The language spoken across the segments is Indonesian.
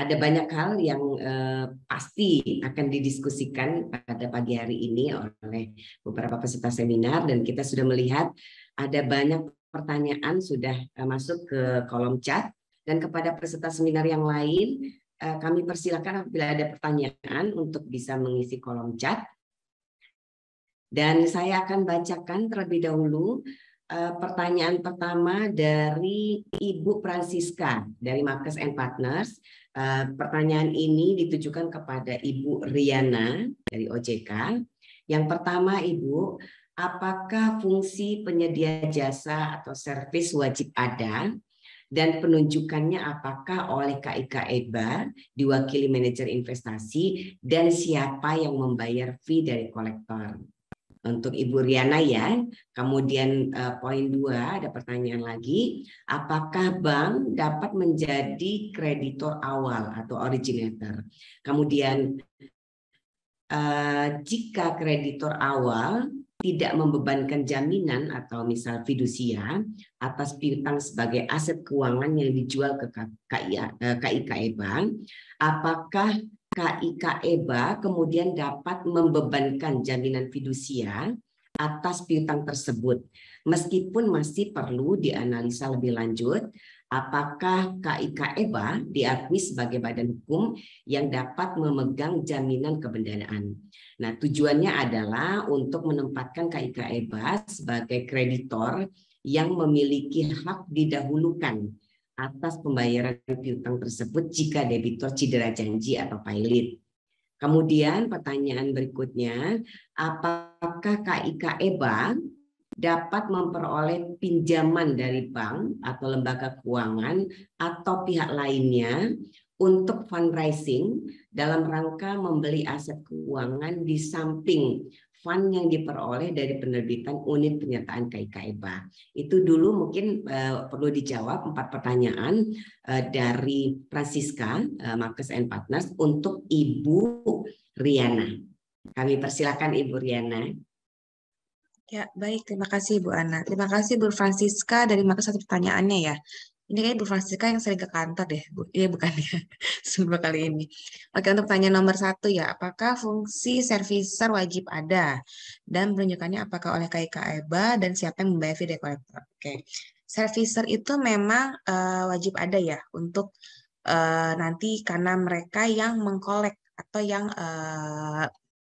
ada banyak hal yang pasti akan didiskusikan pada pagi hari ini oleh beberapa peserta seminar, dan kita sudah melihat ada banyak pertanyaan sudah masuk ke kolom chat. Dan kepada peserta seminar yang lain, kami persilakan apabila ada pertanyaan untuk bisa mengisi kolom chat. Dan saya akan bacakan terlebih dahulu pertanyaan pertama dari Ibu Francisca dari Marcus and Partners. Pertanyaan ini ditujukan kepada Ibu Riana dari OJK. Yang pertama, Ibu, apakah fungsi penyedia jasa atau servis wajib ada? Dan penunjukannya apakah oleh KIK EBA, diwakili manajer investasi, dan siapa yang membayar fee dari kolektor? Untuk Ibu Riana ya. Kemudian poin 2 ada pertanyaan lagi, apakah bank dapat menjadi kreditor awal atau originator? Kemudian jika kreditor awal tidak membebankan jaminan atau misal fidusia atas piutang sebagai aset keuangan yang dijual ke KIK EBA, apakah KIK EBA kemudian dapat membebankan jaminan fidusia atas piutang tersebut, meskipun masih perlu dianalisa lebih lanjut apakah KIK EBA diakui sebagai badan hukum yang dapat memegang jaminan kebendanaan. Nah, tujuannya adalah untuk menempatkan KIK EBA sebagai kreditor yang memiliki hak didahulukan atas pembayaran piutang tersebut jika debitur cedera janji atau pailit. Kemudian pertanyaan berikutnya, apakah KIK EBA dapat memperoleh pinjaman dari bank atau lembaga keuangan atau pihak lainnya untuk fundraising dalam rangka membeli aset keuangan di samping fund yang diperoleh dari penerbitan unit penyertaan KIK EBA. Itu dulu mungkin perlu dijawab 4 pertanyaan dari Francisca, Marcus and Partners untuk Ibu Riana. Kami persilakan Ibu Riana. Ya, baik. Terima kasih Bu Ana. Terima kasih Bu Francisca dari Marcus atas pertanyaannya ya. Ini kayak Bu Francisca yang sering ke kantor deh, Bu. Iya bukan ya, semua kali ini. Oke, untuk pertanyaan nomor 1 ya, apakah fungsi servicer wajib ada? Dan penunjukannya apakah oleh KIK EBA dan siapa yang membayar fee dari kolektor? Oke, servicer itu memang wajib ada ya untuk nanti karena mereka yang mengkolek atau yang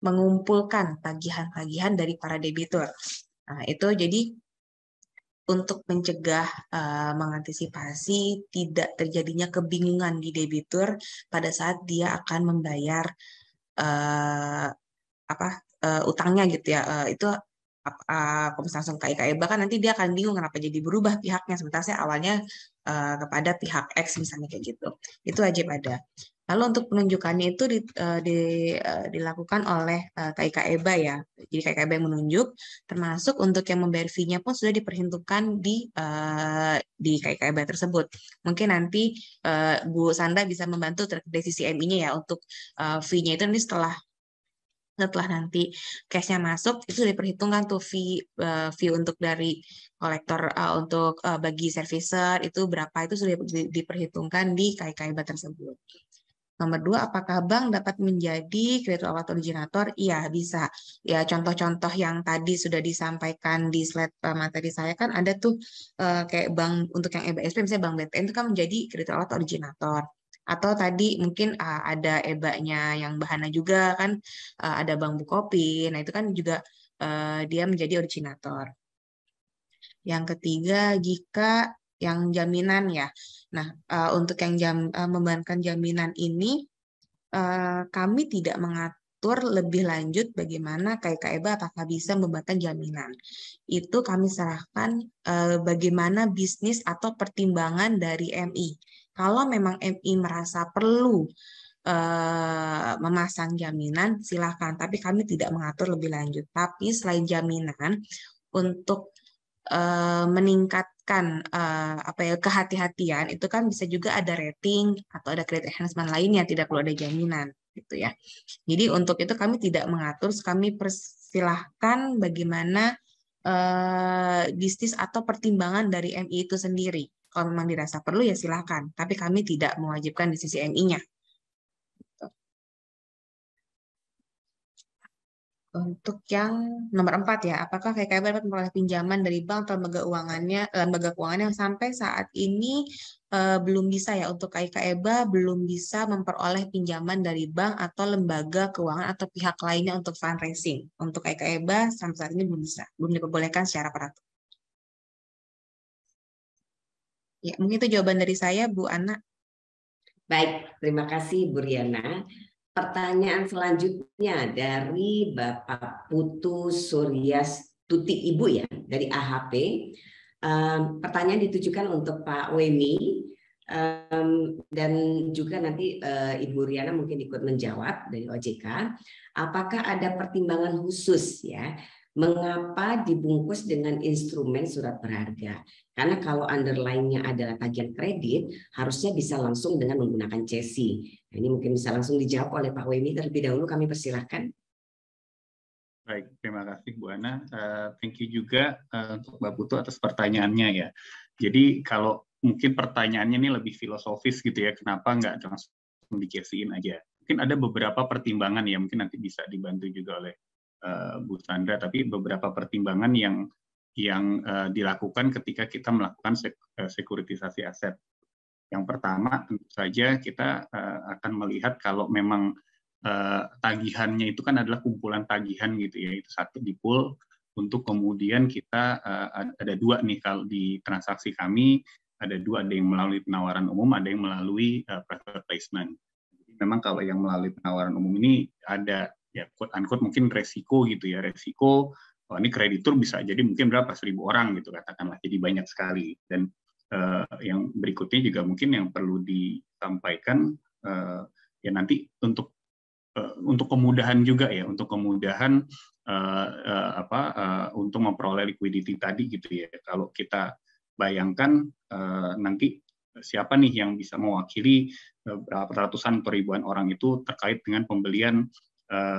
mengumpulkan tagihan-tagihan dari para debitur. Nah, itu jadi untuk mencegah mengantisipasi tidak terjadinya kebingungan di debitur pada saat dia akan membayar utangnya gitu ya. Itu kalau misalnya langsung KIK EBA kan nanti dia akan bingung kenapa jadi berubah pihaknya, sementara saya awalnya kepada pihak X misalnya kayak gitu. Itu wajib ada. Lalu untuk penunjukannya itu dilakukan oleh KIK EBA ya. Jadi KIK EBA yang menunjuk, termasuk untuk yang membayar fee-nya pun sudah diperhitungkan di KIK EBA tersebut. Mungkin nanti Bu Sandra bisa membantu dari sisi MI-nya ya untuk fee-nya itu nanti setelah nanti cash-nya masuk itu diperhitungkan tuh fee untuk dari kolektor untuk bagi servicer itu berapa, itu sudah diperhitungkan di KIK EBA tersebut. Nomor 2, apakah bank dapat menjadi kreditor awal atau originator? Iya, bisa. Ya, contoh-contoh yang tadi sudah disampaikan di slide materi saya kan ada tuh kayak bank untuk yang EBA-SP, misalnya Bank BTN itu kan menjadi kreditor awal atau originator. Atau tadi mungkin ada EBA-nya yang Bahana juga kan, ada Bank Bukopin, nah itu kan juga dia menjadi originator. Yang ketiga, jika yang jaminan ya. Nah, untuk yang membebankan jaminan ini, kami tidak mengatur lebih lanjut bagaimana KIK EBA apakah bisa membebankan jaminan. Itu kami serahkan bagaimana bisnis atau pertimbangan dari MI. Kalau memang MI merasa perlu memasang jaminan, silakan. Tapi kami tidak mengatur lebih lanjut. Tapi selain jaminan, untuk meningkatkan kehati-hatian itu kan bisa juga ada rating atau ada credit enhancement lainnya, tidak perlu ada jaminan gitu ya. Jadi untuk itu kami tidak mengatur, kami persilahkan bagaimana bisnis atau pertimbangan dari MI itu sendiri. Kalau memang dirasa perlu ya silakan, tapi kami tidak mewajibkan di sisi MI-nya Untuk yang nomor 4 ya, apakah KKB dapat memperoleh pinjaman dari bank atau lembaga keuangan yang sampai saat ini belum bisa ya, untuk KKB belum bisa memperoleh pinjaman dari bank atau lembaga keuangan atau pihak lainnya untuk fundraising. Untuk KKB sampai saat ini belum bisa, belum diperbolehkan secara peraturan. Ya, mungkin itu jawaban dari saya, Bu Ana. Baik, terima kasih Bu Riana. Pertanyaan selanjutnya dari Bapak Putu Suryastuti Ibu ya, dari AHP. Pertanyaan ditujukan untuk Pak Wemi, dan juga nanti Ibu Riana mungkin ikut menjawab dari OJK. Apakah ada pertimbangan khusus ya, mengapa dibungkus dengan instrumen surat berharga? Karena kalau underline-nya adalah tagihan kredit, harusnya bisa langsung dengan menggunakan CESI. Nah, ini mungkin bisa langsung dijawab oleh Pak Wemi terlebih dahulu, kami persilahkan. Baik, terima kasih Bu Ana. Thank you juga untuk Mbak Putu atas pertanyaannya ya. Jadi kalau mungkin pertanyaannya ini lebih filosofis gitu ya, kenapa nggak langsung di-CESI-in aja? Mungkin ada beberapa pertimbangan ya, mungkin nanti bisa dibantu juga oleh Bu Sandra, tapi beberapa pertimbangan yang dilakukan ketika kita melakukan sekuritisasi aset. Yang pertama tentu saja kita akan melihat kalau memang tagihannya itu kan adalah kumpulan tagihan gitu ya, itu satu di pool, untuk kemudian kita ada dua nih kalau di transaksi kami, ada dua, ada yang melalui penawaran umum, ada yang melalui private placement. Jadi memang kalau yang melalui penawaran umum ini ada ya quote unquote mungkin resiko gitu ya, resiko ini kreditur bisa jadi mungkin berapa 1.000 orang gitu katakanlah, jadi banyak sekali. Dan yang berikutnya juga mungkin yang perlu disampaikan ya nanti untuk kemudahan juga ya, untuk kemudahan untuk memperoleh liquidity tadi gitu ya. Kalau kita bayangkan nanti siapa nih yang bisa mewakili ratusan atau ribuan orang itu terkait dengan pembelian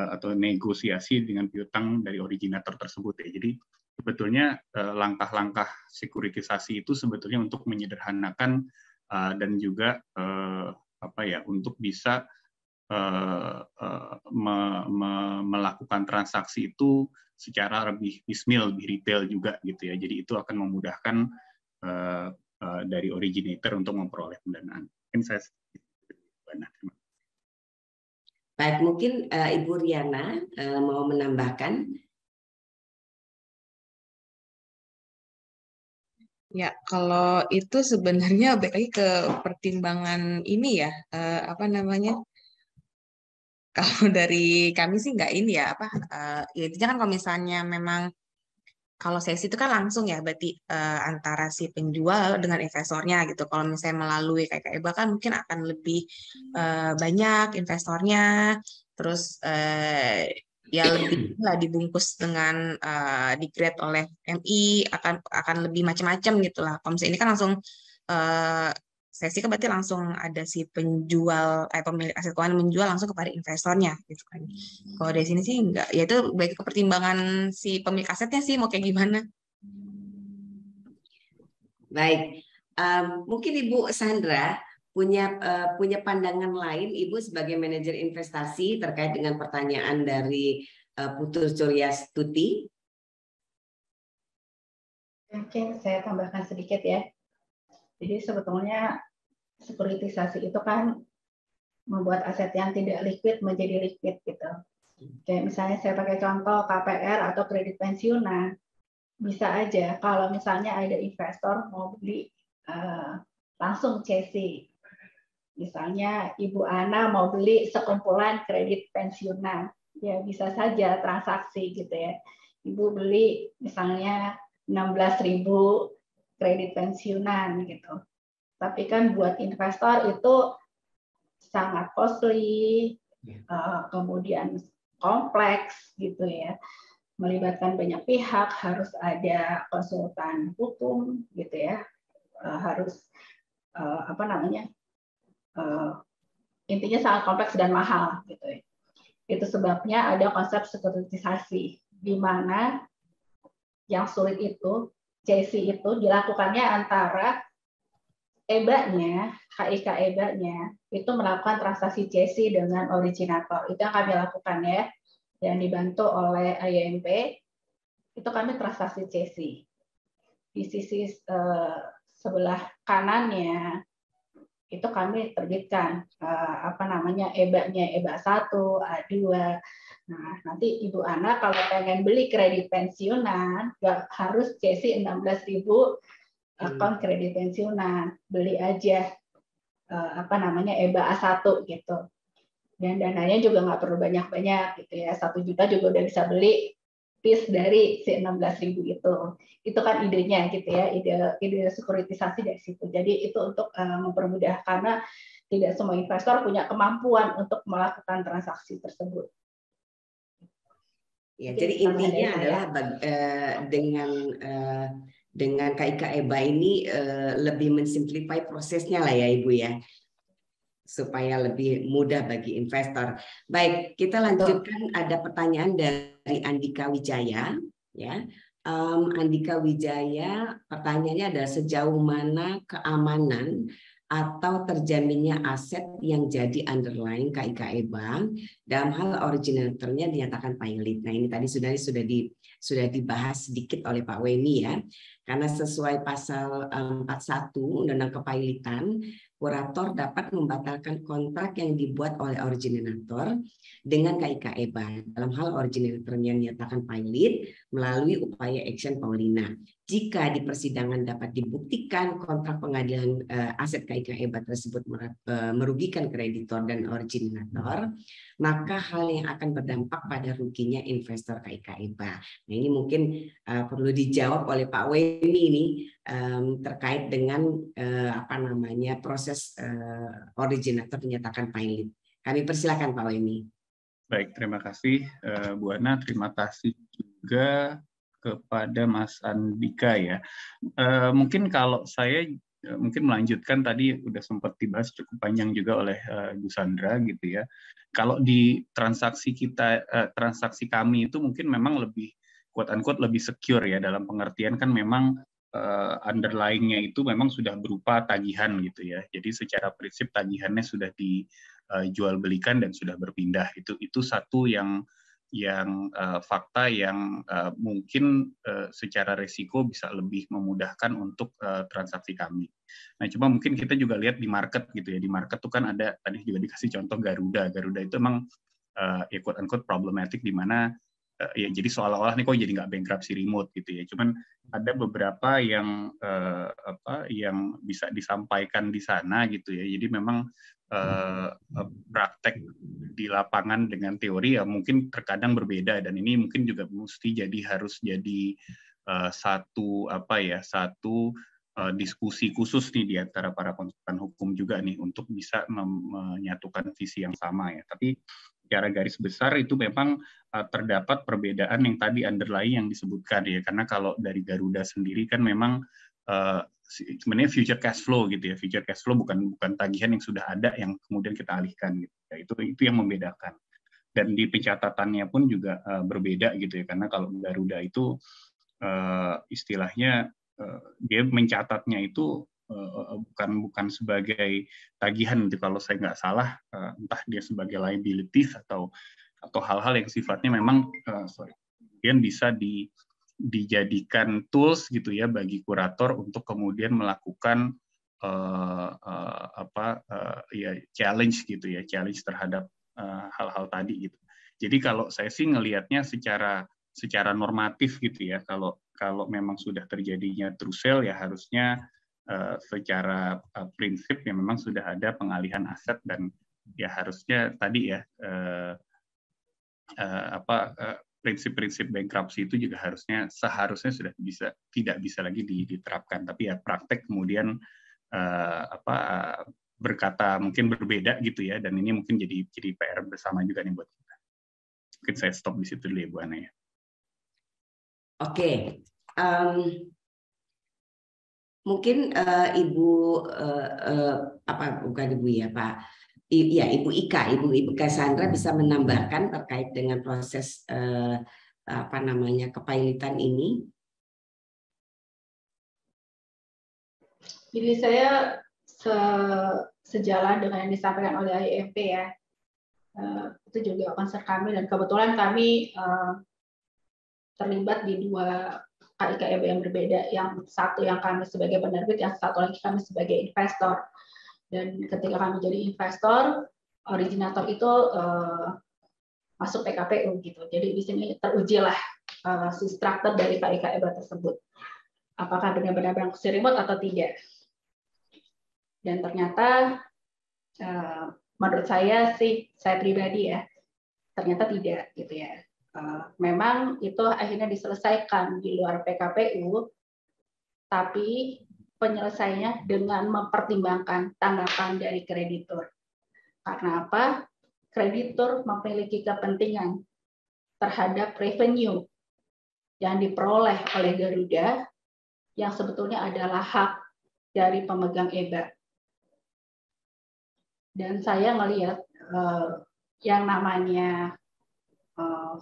atau negosiasi dengan piutang dari originator tersebut ya. Jadi sebetulnya langkah-langkah sekuritisasi itu sebetulnya untuk menyederhanakan dan juga untuk bisa melakukan transaksi itu secara lebih bismil, lebih retail juga gitu ya. Jadi itu akan memudahkan dari originator untuk memperoleh pendanaan. Mungkin saya Baik, mungkin Ibu Riana mau menambahkan. Ya, kalau itu sebenarnya balik lagi ke pertimbangan ini ya, kalau dari kami sih nggak ini ya, ya intinya kan kalau misalnya memang kalau sesi itu kan langsung ya, berarti antara si penjual dengan investornya gitu. Kalau misalnya melalui KKB kan mungkin akan lebih banyak investornya, terus ya lebih lah dibungkus dengan di-grade oleh MI, akan lebih macam-macam gitu lah. Kalau misalnya ini kan langsung sesi kan berarti langsung ada si penjual, pemilik aset keuangan menjual langsung kepada investornya gitu kan. Kalau dari sini sih enggak, ya itu baik ke pertimbangan si pemilik asetnya sih mau kayak gimana. Baik, mungkin Ibu Sandra punya pandangan lain, Ibu sebagai manajer investasi terkait dengan pertanyaan dari Putu Suryastuti. Mungkin saya tambahkan sedikit ya. Jadi sebetulnya sekuritisasi itu kan membuat aset yang tidak liquid menjadi liquid gitu. Kayak misalnya saya pakai contoh KPR atau kredit pensiunan, bisa aja kalau misalnya ada investor mau beli langsung CESI. Misalnya Ibu Ana mau beli sekumpulan kredit pensiunan, ya bisa saja transaksi gitu ya. Ibu beli misalnya 16.000 kredit pensiunan gitu. Tapi kan buat investor itu sangat costly, kemudian kompleks gitu ya, melibatkan banyak pihak, harus ada konsultan hukum gitu ya, harus intinya sangat kompleks dan mahal gitu ya. Itu sebabnya ada konsep sekuritisasi di mana yang sulit itu CESI itu dilakukannya antara EBA-nya, KIK EBA-nya itu melakukan transaksi CESI dengan originator. Itu yang kami lakukan ya. yang dibantu oleh IMP, itu kami transaksi CSI. Di sisi sebelah kanannya itu kami terbitkan EBA-nya, EBA 1, A2. Nah, nanti Ibu Ana kalau pengen beli kredit pensiunan, nggak harus CSI 16.000 akun kredit pensiunan, beli aja EBA A1 gitu. Dan dananya juga nggak perlu banyak-banyak gitu ya, 1 juta juga udah bisa beli piece dari si 16.000 itu. Itu kan idenya gitu ya, ide sekuritisasi dari situ. Jadi itu untuk mempermudah, karena tidak semua investor punya kemampuan untuk melakukan transaksi tersebut. Ya, jadi intinya adalah dengan KIK EBA ini lebih mensimplify prosesnya lah ya Ibu ya, supaya lebih mudah bagi investor. Baik, kita lanjutkan. Ada pertanyaan dari Andika Wijaya. Ya, Andika Wijaya, pertanyaannya adalah sejauh mana keamanan atau terjaminnya aset yang jadi underlying KIK EBA dalam hal originatornya dinyatakan pilot. Nah, ini tadi sudah dibahas sedikit oleh Pak Weni ya. Karena sesuai pasal 41 Undang-Undang Kepailitan, kurator dapat membatalkan kontrak yang dibuat oleh originator dengan KIK EBA dalam hal originatornya dinyatakan pilot melalui upaya action Paulina. Jika di persidangan dapat dibuktikan kontrak pengadilan aset KIK EBA tersebut merugikan kreditor dan originator, maka hal yang akan berdampak pada ruginya investor KIK EBA. Nah, ini mungkin perlu dijawab oleh Pak Weni ini terkait dengan proses originator dinyatakan pilot. Kami persilakan Pak Weni. Baik, terima kasih Bu Ana. Terima kasih juga kepada Mas Andika ya. Mungkin kalau saya mungkin melanjutkan, tadi udah sempat dibahas cukup panjang juga oleh Bu Sandra gitu ya. Kalau di transaksi kami itu mungkin memang lebih quote unquote lebih secure ya, dalam pengertian kan memang underlying-nya itu memang sudah berupa tagihan gitu ya. Jadi secara prinsip tagihannya sudah dijual belikan dan sudah berpindah. Itu satu yang fakta yang mungkin secara resiko bisa lebih memudahkan untuk transaksi kami. Nah, cuma mungkin kita juga lihat di market gitu ya. Di market tuh kan ada, tadi juga dikasih contoh Garuda. Garuda itu emang ya quote unquote problematic, di mana ya jadi seolah-olah nih kok jadi nggak bankruptcy remote gitu ya. Cuman ada beberapa yang yang bisa disampaikan di sana gitu ya. Jadi memang praktek di lapangan dengan teori ya mungkin terkadang berbeda, dan ini mungkin juga harus jadi satu diskusi khusus nih di antara para konsultan hukum juga nih untuk bisa menyatukan visi yang sama ya. Tapi secara garis besar itu memang terdapat perbedaan yang tadi underlying yang disebutkan ya, karena kalau dari Garuda sendiri kan memang sebenarnya future cash flow gitu ya, future cash flow bukan tagihan yang sudah ada yang kemudian kita alihkan gitu ya. Itu yang membedakan, dan di pencatatannya pun juga berbeda gitu ya, karena kalau Garuda itu istilahnya dia mencatatnya itu bukan sebagai tagihan gitu, kalau saya nggak salah, entah dia sebagai liabilities atau hal-hal yang sifatnya memang kemudian bisa dijadikan tools gitu ya bagi kurator untuk kemudian melakukan challenge gitu ya, challenge terhadap hal-hal tadi gitu. Jadi kalau saya sih ngelihatnya secara normatif gitu ya, kalau memang sudah terjadinya true sale ya harusnya secara prinsip ya memang sudah ada pengalihan aset, dan ya harusnya tadi ya prinsip-prinsip bankruptcy itu juga seharusnya sudah tidak bisa lagi diterapkan. Tapi ya praktek kemudian berkata mungkin berbeda gitu ya, dan ini mungkin jadi PR bersama juga nih buat kita. Mungkin saya stop di situ dulu ya Bu Ana ya. Oke. Mungkin Ibu bukan Ibu ya Pak. Iya, Ibu Ika, Ibu Cassandra bisa menambahkan terkait dengan proses kepailitan ini. Jadi saya sejalan dengan yang disampaikan oleh IMP ya. Itu juga concern kami, dan kebetulan kami terlibat di 2 KIKEB yang berbeda, yang satu yang kami sebagai penerbit, yang satu lagi kami sebagai investor. Dan ketika kami jadi investor, originator itu masuk PKPU gitu. Jadi di sini terujilah si struktur dari KIKEB tersebut. Apakah benar-benar berlangsung remote atau tidak? Dan ternyata menurut saya sih, saya pribadi ya, ternyata tidak gitu ya. Memang itu akhirnya diselesaikan di luar PKPU, tapi penyelesaiannya dengan mempertimbangkan tanggapan dari kreditur. Karena apa? Kreditur memiliki kepentingan terhadap revenue yang diperoleh oleh Garuda, yang sebetulnya adalah hak dari pemegang EBA. Dan saya melihat yang namanya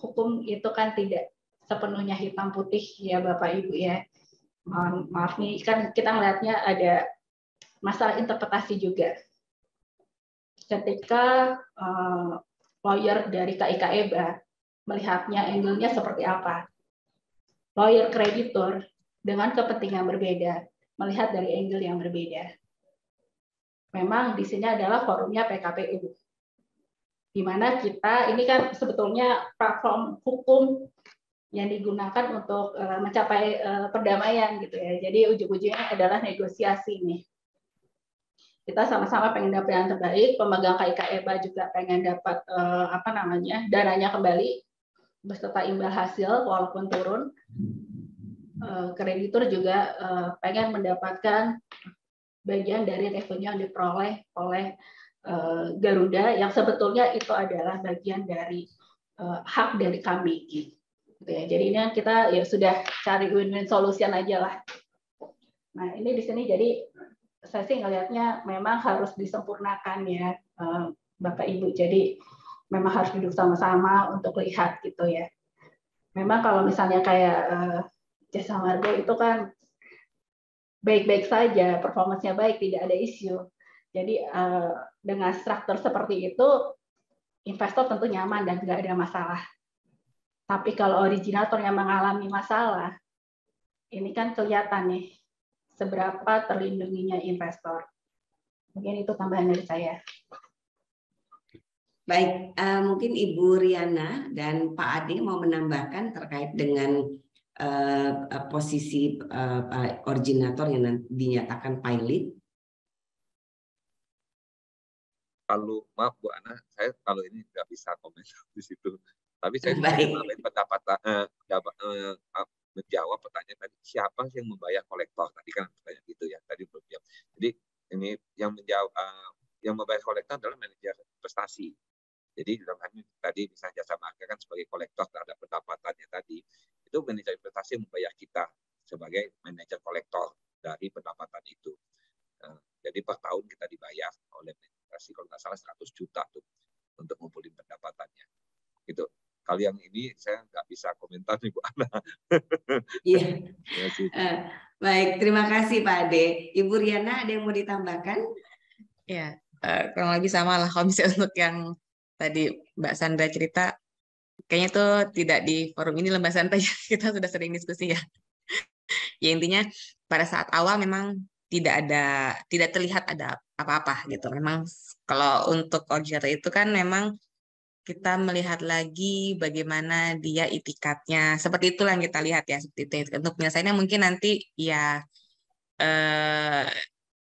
hukum itu kan tidak sepenuhnya hitam putih ya Bapak Ibu ya. Maaf nih, kan kita melihatnya ada masalah interpretasi juga. Ketika lawyer dari KIKEBA melihatnya angle-nya seperti apa. Lawyer kreditur dengan kepentingan berbeda, melihat dari angle yang berbeda. Memang di sini adalah forumnya PKPU. Di mana kita, ini kan sebetulnya platform hukum yang digunakan untuk mencapai perdamaian gitu ya. Jadi ujung-ujungnya adalah negosiasi nih. Kita sama-sama pengen dapat yang terbaik, pemegang KIKEBA juga pengen dapat dananya kembali beserta imbal hasil walaupun turun. Kreditur juga pengen mendapatkan bagian dari revenue yang diperoleh oleh Garuda, yang sebetulnya itu adalah bagian dari hak dari kami gitu ya. Jadi ini kita ya sudah cari win-win solution aja lah. Nah, ini di sini jadi saya sih ngelihatnya memang harus disempurnakan ya Bapak Ibu. Jadi memang harus duduk sama-sama untuk lihat gitu ya. Memang kalau misalnya kayak Jasa Marga itu kan baik-baik saja, performanya baik, tidak ada isu. Jadi dengan struktur seperti itu, investor tentu nyaman dan nggak ada masalah. Tapi kalau originator yang mengalami masalah, ini kan kelihatan nih seberapa terlindunginya investor. Mungkin itu tambahan dari saya. Baik, mungkin Ibu Riana dan Pak Ade mau menambahkan terkait dengan posisi originator yang dinyatakan pilot. Kalau maaf Bu Ana, saya kalau ini nggak bisa komentar di situ. Tapi saya ingin menjawab pertanyaan tadi, siapa yang membayar kolektor? Tadi kan pertanyaan gitu ya, tadi belum jawab. Jadi ini yang menjawab, yang membayar kolektor adalah manajer investasi. Jadi dalam hal ini tadi misalnya Jasa Marga kan sebagai kolektor terhadap pendapatannya tadi, itu manajer investasi membayar kita sebagai manajer kolektor dari pendapatan itu. Jadi per tahun kita dibayar oleh investasi kalau nggak salah 100 juta tuh untuk ngumpulin pendapatannya. Gitu. Kalau yang ini saya nggak bisa komentar nih Bu Ana. Iya. Baik, terima kasih Pak Ade. Ibu Riana ada yang mau ditambahkan? Ya, kurang lebih sama lah kalau misalnya untuk yang tadi Mbak Sandra cerita, kayaknya tuh tidak di forum ini Mbak Sandra, kita sudah sering diskusi ya. Ya intinya pada saat awal memang tidak terlihat ada apa-apa gitu. Memang kalau untuk originator itu kan memang kita melihat lagi bagaimana dia itikadnya. Seperti itulah yang kita lihat ya, seperti itu. Untuk penyelesaiannya mungkin nanti ya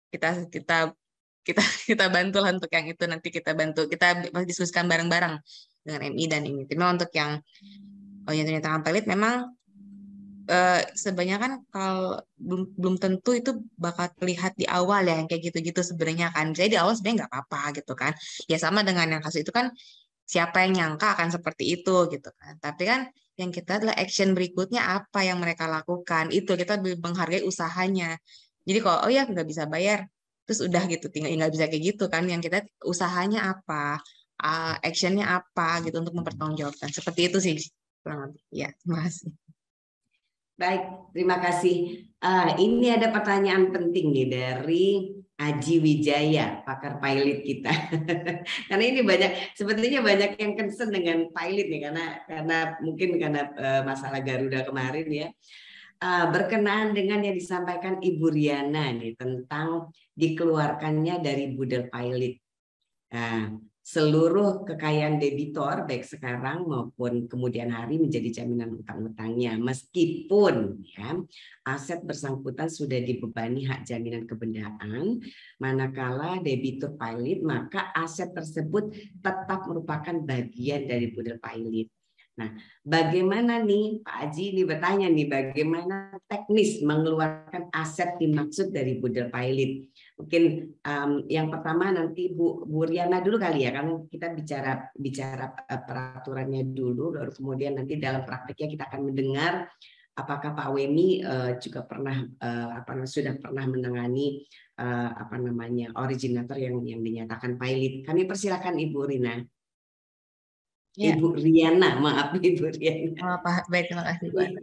kita bantu lah untuk yang itu, nanti kita bantu, kita diskusikan bareng-bareng dengan MI dan ini. Cuma untuk yang nyatakan pelit memang sebenarnya kan kalau belum tentu itu bakal terlihat di awal ya, yang kayak gitu-gitu sebenarnya kan. Jadi di awal sebenarnya nggak apa-apa gitu kan. Ya sama dengan yang kasus itu kan, siapa yang nyangka akan seperti itu gitu kan. Tapi kan yang kita adalah action berikutnya apa yang mereka lakukan. Itu kita menghargai usahanya. Jadi kalau ya nggak bisa bayar, terus udah gitu, tinggal nggak bisa kayak gitu kan. Yang kita usahanya apa, actionnya apa gitu untuk mempertanggungjawabkan. Seperti itu sih kurang lebih. Ya, terima kasih. Baik, terima kasih. Ini ada pertanyaan penting nih dari Aji Wijaya, pakar pilot kita. Karena ini sebetulnya banyak yang concern dengan pilot nih, karena mungkin karena masalah Garuda kemarin ya. Berkenaan dengan yang disampaikan Ibu Riana nih tentang dikeluarkannya dari budel pilot. Seluruh kekayaan debitor baik sekarang maupun kemudian hari menjadi jaminan utang-utangnya, meskipun ya aset bersangkutan sudah dibebani hak jaminan kebendaan, manakala debitur pilot maka aset tersebut tetap merupakan bagian dari budel pilot. Nah, bagaimana nih Pak Aji ini bertanya nih, bagaimana teknis mengeluarkan aset dimaksud dari budel pilot? Mungkin yang pertama nanti Bu Riana dulu kali ya, karena kita bicara peraturannya dulu, baru kemudian nanti dalam prakteknya kita akan mendengar apakah Pak Wemi juga sudah pernah menangani originator yang dinyatakan pilot. Kami persilakan Ibu Rina. Ya. Ibu Riana, maaf Ibu Riana. Baik, terima kasih Bu Ana.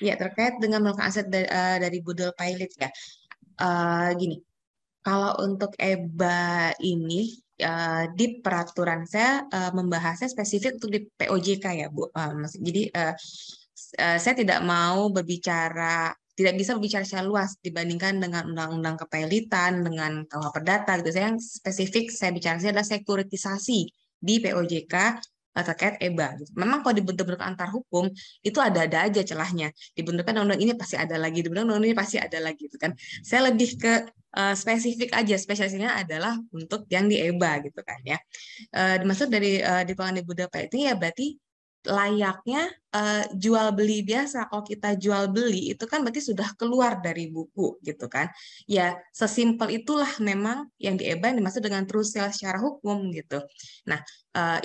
Ya, terkait dengan melakukan aset dari budel pilot ya. Gini, kalau untuk EBA ini di peraturan saya membahasnya spesifik untuk di POJK ya Bu. Jadi saya tidak bisa berbicara secara luas dibandingkan dengan undang-undang kepilitan, dengan KUH Perdata gitu. Saya yang spesifik saya bicara adalah sekuritisasi di POJK terkait EBA. Memang kalau dibentuk-bentuk antar hukum itu ada-ada aja celahnya. Dibentukkan undang-undang ini pasti ada lagi, dibentuk undang-undang ini pasti ada lagi, gitu kan. Saya lebih ke spesifik aja, spesialisnya adalah untuk yang di EBA gitu kan ya. Dimaksud dari dikeluarkan di budel itu ya berarti layaknya jual beli biasa. Kalau kita jual beli itu kan berarti sudah keluar dari buku gitu kan. Ya sesimpel itulah memang yang di EBA dimaksud dengan true sale secara hukum gitu. Nah,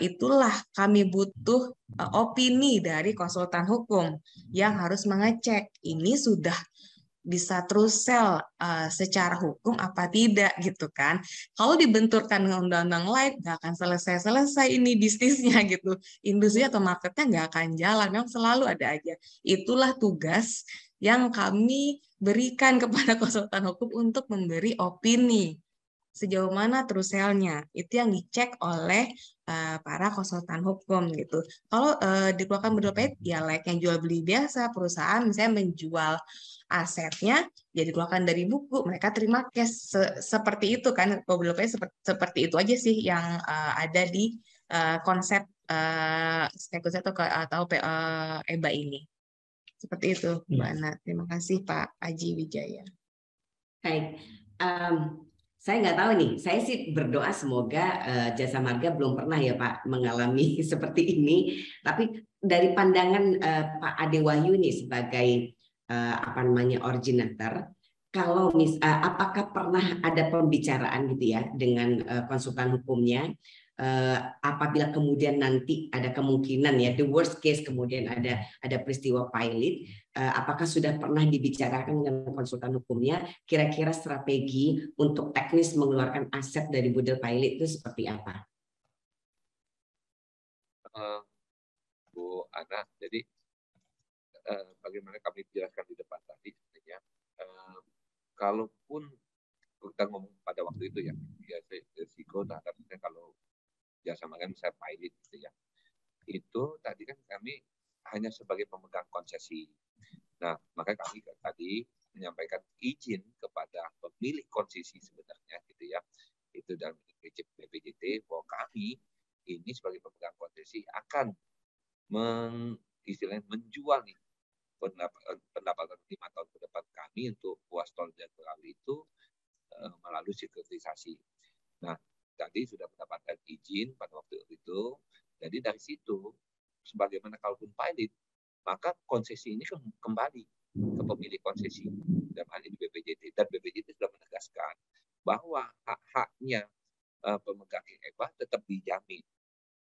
itulah kami butuh opini dari konsultan hukum yang harus mengecek ini sudah bisa true sale secara hukum apa tidak gitu kan. Kalau dibenturkan dengan undang-undang lain nggak akan selesai-selesai ini bisnisnya gitu. Industri atau marketnya nggak akan jalan, memang selalu ada aja. Itulah tugas yang kami berikan kepada konsultan hukum untuk memberi opini. Sejauh mana true sale-nya, itu yang dicek oleh para konsultan hukum gitu. Kalau dikeluarkan budel pilot, ya layaknya jual beli biasa, perusahaan misalnya menjual asetnya, jadi dikeluarkan dari buku, mereka terima cash seperti itu kan. Kalau budel pilot seperti itu aja sih yang ada di konsep atau EBA ini. Seperti itu, Mbak Ana. Terima kasih Pak Aji Wijaya. Baik. Saya nggak tahu nih, saya sih berdoa semoga Jasa Marga belum pernah ya Pak mengalami seperti ini. Tapi dari pandangan Pak Ade Wahyu nih sebagai originator, kalau apakah pernah ada pembicaraan gitu ya dengan konsultan hukumnya, apabila kemudian nanti ada kemungkinan ya the worst case kemudian ada peristiwa pilot, apakah sudah pernah dibicarakan dengan konsultan hukumnya kira-kira strategi untuk teknis mengeluarkan aset dari budel pilot itu seperti apa? Bu Ana, jadi bagaimana kami jelaskan di depan tadi sebenarnya, kalaupun kita ngomong pada waktu itu ya risiko terhadapnya kalau Jasa Marga misalnya pilot gitu ya, itu tadi kan kami hanya sebagai pemegang konsesi. Nah, maka kami tadi menyampaikan izin kepada pemilik konsesi sebenarnya gitu ya, itu dalam BPJT bahwa kami ini sebagai pemegang konsesi akan istilahnya menjual nih pendapatan 5 tahun ke depan kami untuk ruas tol Jagorawi itu melalui sekuritisasi. Nah, tadi sudah mendapatkan izin pada waktu itu. Jadi dari situ, sebagaimana kalaupun pilot, maka konsesi ini kembali ke pemilik konsesi dalam hal ini BPJT, dan BPJT sudah menegaskan bahwa hak-haknya pemegang EBA tetap dijamin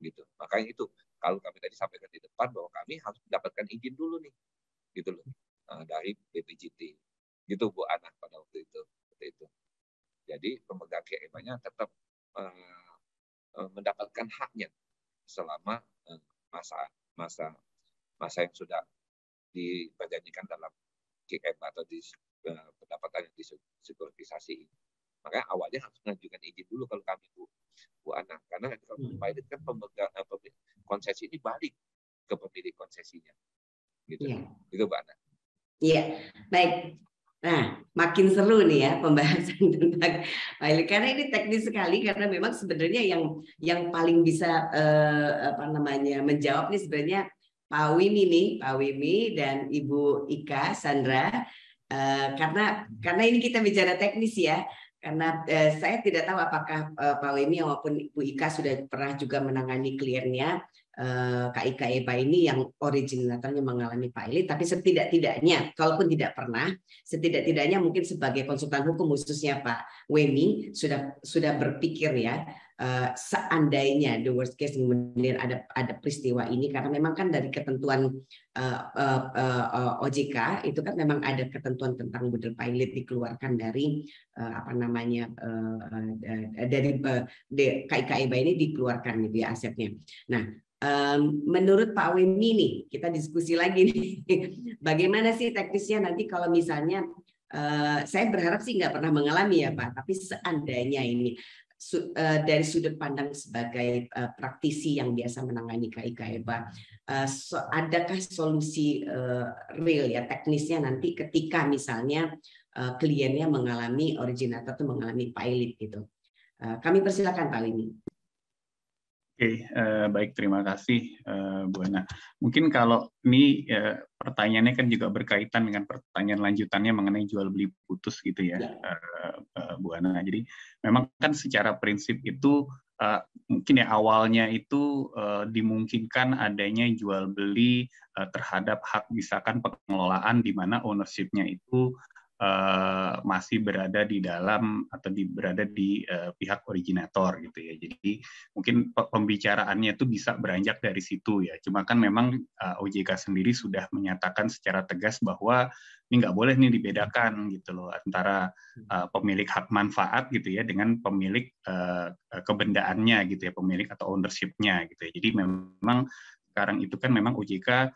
gitu. Makanya itu kalau kami tadi sampaikan di depan bahwa kami harus mendapatkan izin dulu nih gitu loh dari BPJT gitu Bu Ana pada waktu itu seperti itu. Jadi pemegang EBA-nya tetap mendapatkan haknya selama masa yang sudah diperjanjikan dalam KM atau di pendapatan yang disekuritisasi. Makanya awalnya harus mengajukan izin dulu kalau kami Bu Ana, karena kalau pilot kan pemegang konsesi ini balik ke pemilik konsesinya, gitu. Itu Bu Ana. Iya, baik. Nah, makin seru nih ya pembahasan tentang pilot karena ini teknis sekali karena memang sebenarnya yang paling bisa menjawab nih sebenarnya Pak Wimi dan Ibu Ika Sandra karena ini kita bicara teknis ya. Karena saya tidak tahu apakah Pak Wimi maupun Ibu Ika sudah pernah juga menangani kliennya KIK EBA ini yang originatornya mengalami pilot, tapi setidak-tidaknya, kalaupun tidak pernah, setidak-tidaknya mungkin sebagai konsultan hukum khususnya Pak Wemi sudah berpikir ya, seandainya the worst case kemudian ada peristiwa ini, karena memang kan dari ketentuan OJK itu kan memang ada ketentuan tentang budel pilot dikeluarkan dari dari KIK EBA ini dikeluarkan gitu ya asetnya. Nah, menurut Pak Wemi nih, kita diskusi lagi nih, bagaimana sih teknisnya nanti kalau misalnya, saya berharap sih nggak pernah mengalami ya Pak, tapi seandainya ini dari sudut pandang sebagai praktisi yang biasa menangani KIK EBA, adakah solusi real ya teknisnya nanti ketika misalnya kliennya mengalami originator atau mengalami pilot gitu? Kami persilakan Pak Wemi. Oke, baik, terima kasih Bu Ana. Mungkin kalau ini pertanyaannya kan juga berkaitan dengan pertanyaan lanjutannya mengenai jual beli putus gitu ya, Bu Ana. Jadi memang kan secara prinsip itu mungkin ya awalnya itu dimungkinkan adanya jual beli terhadap hak misalkan pengelolaan di mana ownership-nya itu masih berada di dalam atau berada di pihak originator gitu ya. Jadi mungkin pembicaraannya itu bisa beranjak dari situ ya. Cuma kan memang OJK sendiri sudah menyatakan secara tegas bahwa ini nggak boleh nih dibedakan gitu loh antara pemilik hak manfaat gitu ya dengan pemilik kebendaannya gitu ya, pemilik atau ownership-nya gitu ya. Jadi memang sekarang itu kan memang OJK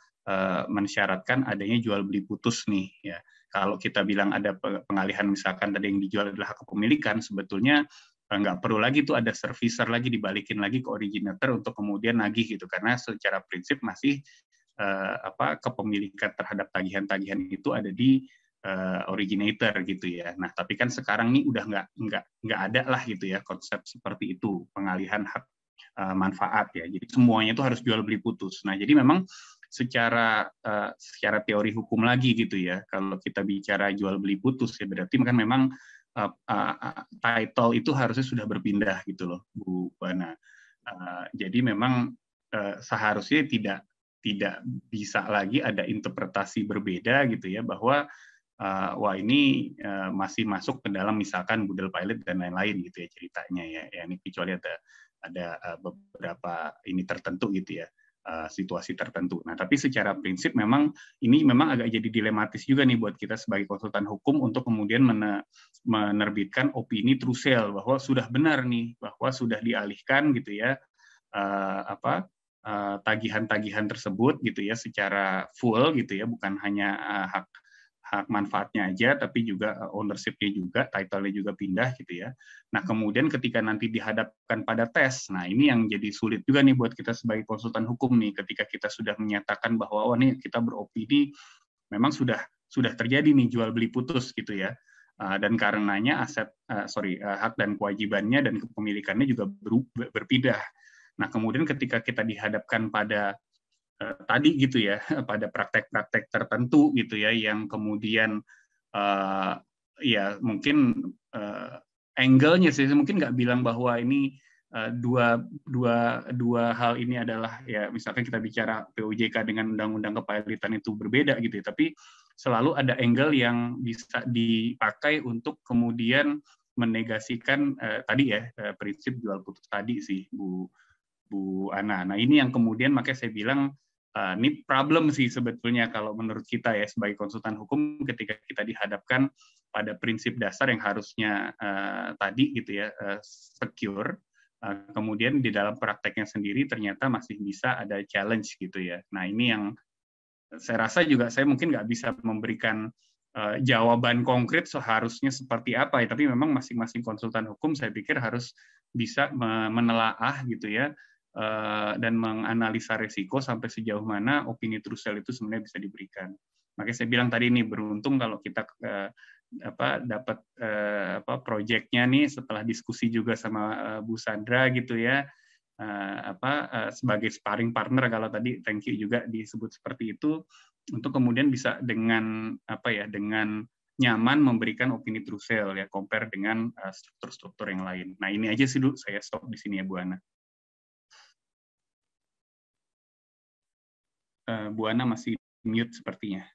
mensyaratkan adanya jual beli putus nih ya. Kalau kita bilang ada pengalihan misalkan tadi yang dijual adalah hak kepemilikan, sebetulnya nggak perlu lagi tuh ada servicer lagi dibalikin lagi ke originator untuk kemudian nagih gitu, karena secara prinsip masih kepemilikan terhadap tagihan-tagihan itu ada di originator gitu ya. Nah tapi kan sekarang ini udah nggak ada lah gitu ya konsep seperti itu, pengalihan hak manfaat ya. Jadi semuanya itu harus jual beli putus. Nah jadi memang secara teori hukum lagi gitu ya, kalau kita bicara jual beli putus ya berarti kan memang title itu harusnya sudah berpindah gitu loh Bu Ana. Jadi memang seharusnya tidak bisa lagi ada interpretasi berbeda gitu ya, bahwa wah ini masih masuk ke dalam misalkan budel pilot dan lain-lain gitu ya ceritanya ya. Ini kecuali ada beberapa ini tertentu gitu ya, situasi tertentu. Nah, tapi secara prinsip memang ini memang agak jadi dilematis juga nih buat kita sebagai konsultan hukum untuk kemudian menerbitkan opini true sale bahwa sudah benar nih, bahwa sudah dialihkan gitu ya tagihan-tagihan tersebut gitu ya secara full gitu ya, bukan hanya hak manfaatnya aja, tapi juga ownership-nya juga, title-nya juga pindah gitu ya. Nah, kemudian ketika nanti dihadapkan pada tes, nah ini yang jadi sulit juga nih buat kita sebagai konsultan hukum nih, ketika kita sudah menyatakan bahwa, oh nih kita beropini, memang sudah terjadi nih jual beli putus gitu ya. Dan karenanya hak dan kewajibannya dan kepemilikannya juga berpindah. Nah, kemudian ketika kita dihadapkan pada tadi gitu ya, pada praktek-praktek tertentu gitu ya, yang kemudian ya mungkin angle-nya sih, mungkin nggak bilang bahwa ini dua hal ini adalah ya, misalkan kita bicara POJK dengan undang-undang kepailitan itu berbeda gitu ya, tapi selalu ada angle yang bisa dipakai untuk kemudian menegasikan tadi ya prinsip jual putus tadi sih Bu Ana. Nah ini yang kemudian makanya saya bilang ini problem sih sebetulnya kalau menurut kita ya sebagai konsultan hukum, ketika kita dihadapkan pada prinsip dasar yang harusnya tadi gitu ya secure, kemudian di dalam prakteknya sendiri ternyata masih bisa ada challenge gitu ya. Nah ini yang saya rasa juga saya mungkin nggak bisa memberikan jawaban konkret seharusnya seperti apa ya, tapi memang masing-masing konsultan hukum saya pikir harus bisa menelaah gitu ya, dan menganalisa resiko sampai sejauh mana opini true sale itu sebenarnya bisa diberikan. Makanya saya bilang tadi nih, beruntung kalau kita dapat proyeknya nih setelah diskusi juga sama Bu Sandra gitu ya, sebagai sparring partner, kalau tadi thank you juga disebut seperti itu, untuk kemudian bisa dengan dengan nyaman memberikan opini true sale ya, compare dengan struktur-struktur yang lain. Nah, ini aja sih dulu, saya stop di sini ya Bu Ana. Bu Ana masih mute sepertinya.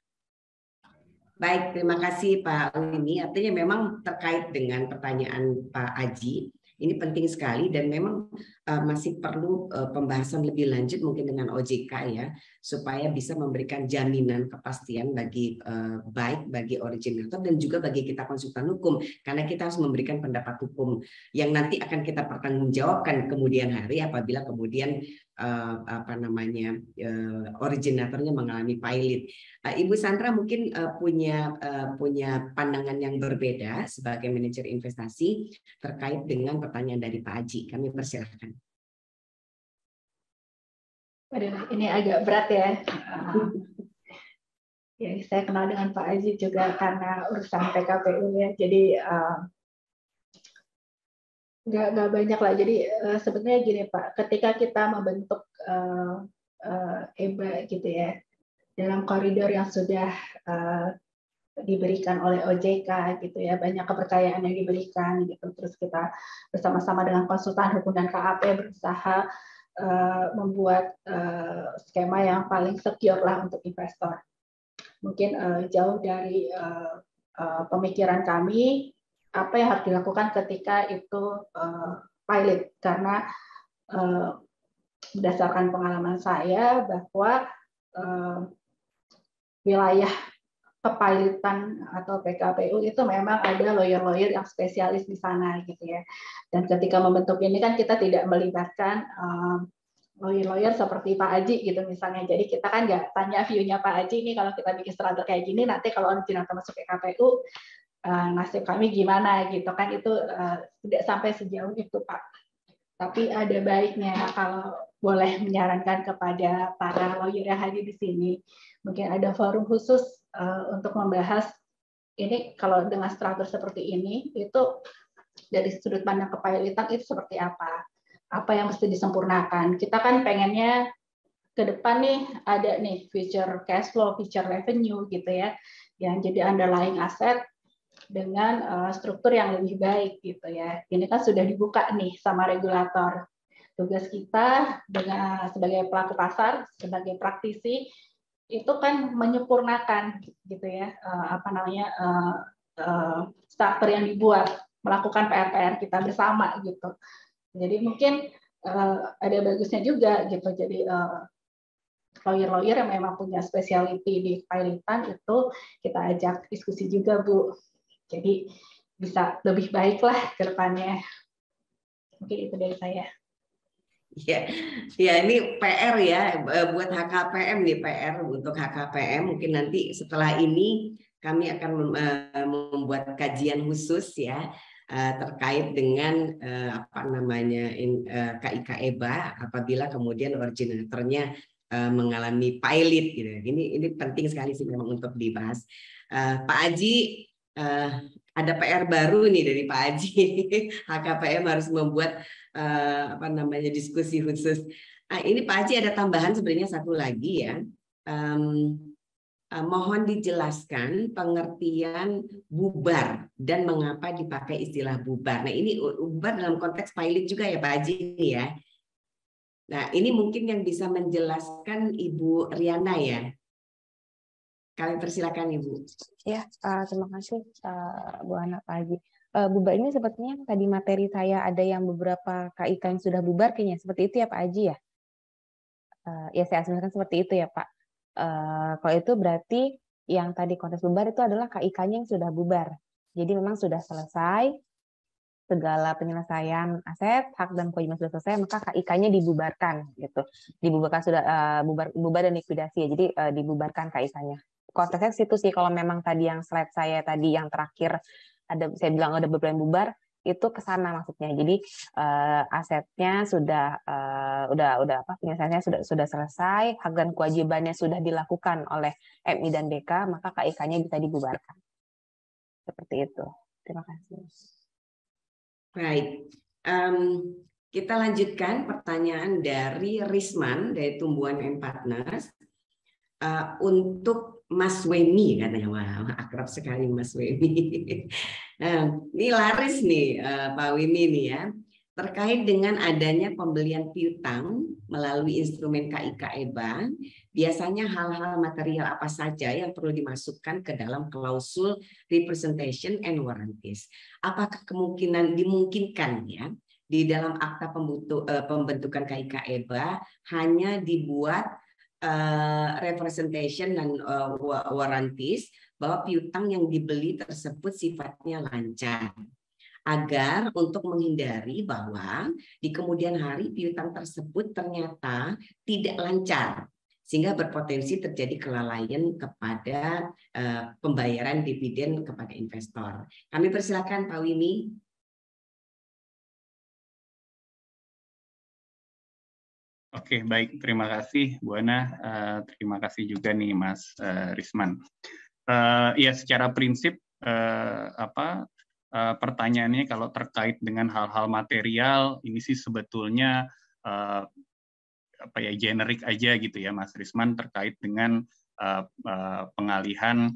Baik, terima kasih Pak Wini. Artinya memang terkait dengan pertanyaan Pak Aji, ini penting sekali dan memang masih perlu pembahasan lebih lanjut mungkin dengan OJK ya, supaya bisa memberikan jaminan kepastian bagi baik bagi originator dan juga bagi kita konsultan hukum, karena kita harus memberikan pendapat hukum yang nanti akan kita pertanggungjawabkan kemudian hari apabila kemudian originatornya mengalami pilot. Ibu Sandra mungkin punya pandangan yang berbeda sebagai manajer investasi terkait dengan pertanyaan dari Pak Aji. Kami persilahkan. Ini agak berat ya. Ya, saya kenal dengan Pak Aji juga karena urusan PKPU ya. Jadi nggak banyak lah. Jadi sebenarnya gini Pak, ketika kita membentuk EBA gitu ya, dalam koridor yang sudah diberikan oleh OJK gitu ya, banyak kepercayaan yang diberikan gitu. Terus kita bersama-sama dengan konsultan hukum dan KAP berusaha membuat skema yang paling secure lah untuk investor. Mungkin jauh dari pemikiran kami apa yang harus dilakukan ketika itu pilot, karena berdasarkan pengalaman saya bahwa wilayah kepilotan atau PKPU itu memang ada lawyer-lawyer yang spesialis di sana gitu ya. Dan ketika membentuk ini kan kita tidak melibatkan lawyer-lawyer seperti Pak Aji gitu misalnya. Jadi kita kan nggak tanya view-nya Pak Aji nih, kalau kita bikin strategi kayak gini nanti kalau originator masuk PKPU nasib kami gimana gitu kan, itu tidak sampai sejauh itu Pak. Tapi ada baiknya kalau boleh menyarankan kepada para lawyer yang hadir di sini, mungkin ada forum khusus untuk membahas ini kalau dengan struktur seperti ini itu dari sudut pandang kepilotan itu seperti apa yang mesti disempurnakan. Kita kan pengennya ke depan nih ada nih future cash flow, future revenue gitu ya, yang jadi underlying aset dengan struktur yang lebih baik gitu ya. Ini kan sudah dibuka nih sama regulator. Tugas kita dengan sebagai pelaku pasar, sebagai praktisi itu kan menyempurnakan gitu ya, struktur yang dibuat, melakukan PR-PR kita bersama gitu. Jadi mungkin ada bagusnya juga gitu. Jadi lawyer-lawyer yang memang punya specialty di pilotan itu kita ajak diskusi juga Bu. Jadi bisa lebih baik lah ke depannya. Mungkin itu dari saya. Ya ini PR ya buat HKPM nih, PR untuk HKPM. Mungkin nanti setelah ini kami akan membuat kajian khusus ya terkait dengan KIK EBA apabila kemudian originatornya mengalami pilot gitu. Ini penting sekali sih memang untuk dibahas. Pak Aji, ada PR baru nih dari Pak Aji. HKPM harus membuat diskusi khusus. Ini Pak Aji ada tambahan sebenarnya satu lagi ya. Mohon dijelaskan pengertian bubar dan mengapa dipakai istilah bubar. Nah ini bubar dalam konteks pilot juga ya Pak Aji ini ya. Nah ini mungkin yang bisa menjelaskan Ibu Riana ya. Kalian persilakan Ibu. Ya, terima kasih Bu Ana, Pak Haji. Bubar ini sepertinya tadi materi saya ada yang beberapa KIK yang sudah bubar kayaknya. Seperti itu ya Pak Haji ya? Ya saya asumsikan seperti itu ya Pak. Kalau itu berarti yang tadi konteks bubar itu adalah KIK-nya yang sudah bubar. Jadi memang sudah selesai, segala penyelesaian aset, hak dan kewajiban sudah selesai, maka KIK-nya dibubarkan gitu. Dibubarkan sudah bubar dan likuidasi ya. Jadi dibubarkan KIK-nya. konteksnya situ sih. Kalau memang tadi yang slide saya tadi yang terakhir saya bilang ada beberapa yang bubar, itu ke sana maksudnya. Jadi asetnya sudah penyelesaiannya sudah selesai, hak dan kewajibannya sudah dilakukan oleh MI dan BK, maka KIK-nya bisa dibubarkan. Seperti itu. Terima kasih. Baik. Kita lanjutkan pertanyaan dari Risman dari Tumbuhan and Partners. Untuk Mas Wemi katanya, wah akrab sekali Mas Wemi. Ini laris nih Pak Wemi nih ya, terkait dengan adanya pembelian piutang melalui instrumen KIK EBA, biasanya hal-hal material apa saja yang perlu dimasukkan ke dalam klausul representation and warranties? Apakah dimungkinkan ya di dalam akta pembentukan KIK EBA hanya dibuat representation dan warranties bahwa piutang yang dibeli tersebut sifatnya lancar, agar untuk menghindari bahwa di kemudian hari piutang tersebut ternyata tidak lancar sehingga berpotensi terjadi kelalaian kepada pembayaran dividen kepada investor. Kami persilakan Pak Wimi. Oke, baik. Terima kasih, Bu Ana. Terima kasih juga nih, Mas Risman. Ya, secara prinsip, pertanyaannya kalau terkait dengan hal-hal material, ini sih sebetulnya generik aja gitu ya, Mas Risman, terkait dengan pengalihan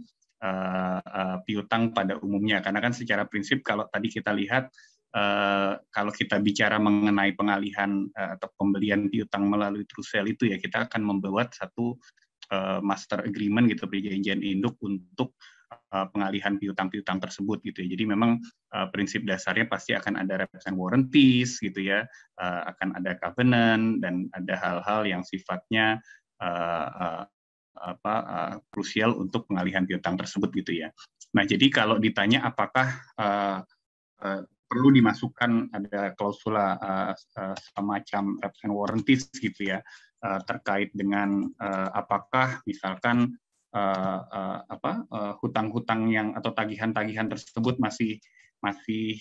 piutang pada umumnya. Karena kan secara prinsip kalau tadi kita lihat, kalau kita bicara mengenai pengalihan atau pembelian piutang melalui true sale itu ya, kita akan membuat satu master agreement gitu, perjanjian induk untuk pengalihan piutang-piutang tersebut gitu ya. Jadi memang prinsip dasarnya pasti akan ada represent warranties gitu ya, akan ada covenant dan ada hal-hal yang sifatnya krusial untuk pengalihan piutang tersebut gitu ya. Nah, jadi kalau ditanya apakah perlu dimasukkan ada klausula semacam represent warranties gitu ya, terkait dengan apakah misalkan hutang-hutang yang atau tagihan-tagihan tersebut masih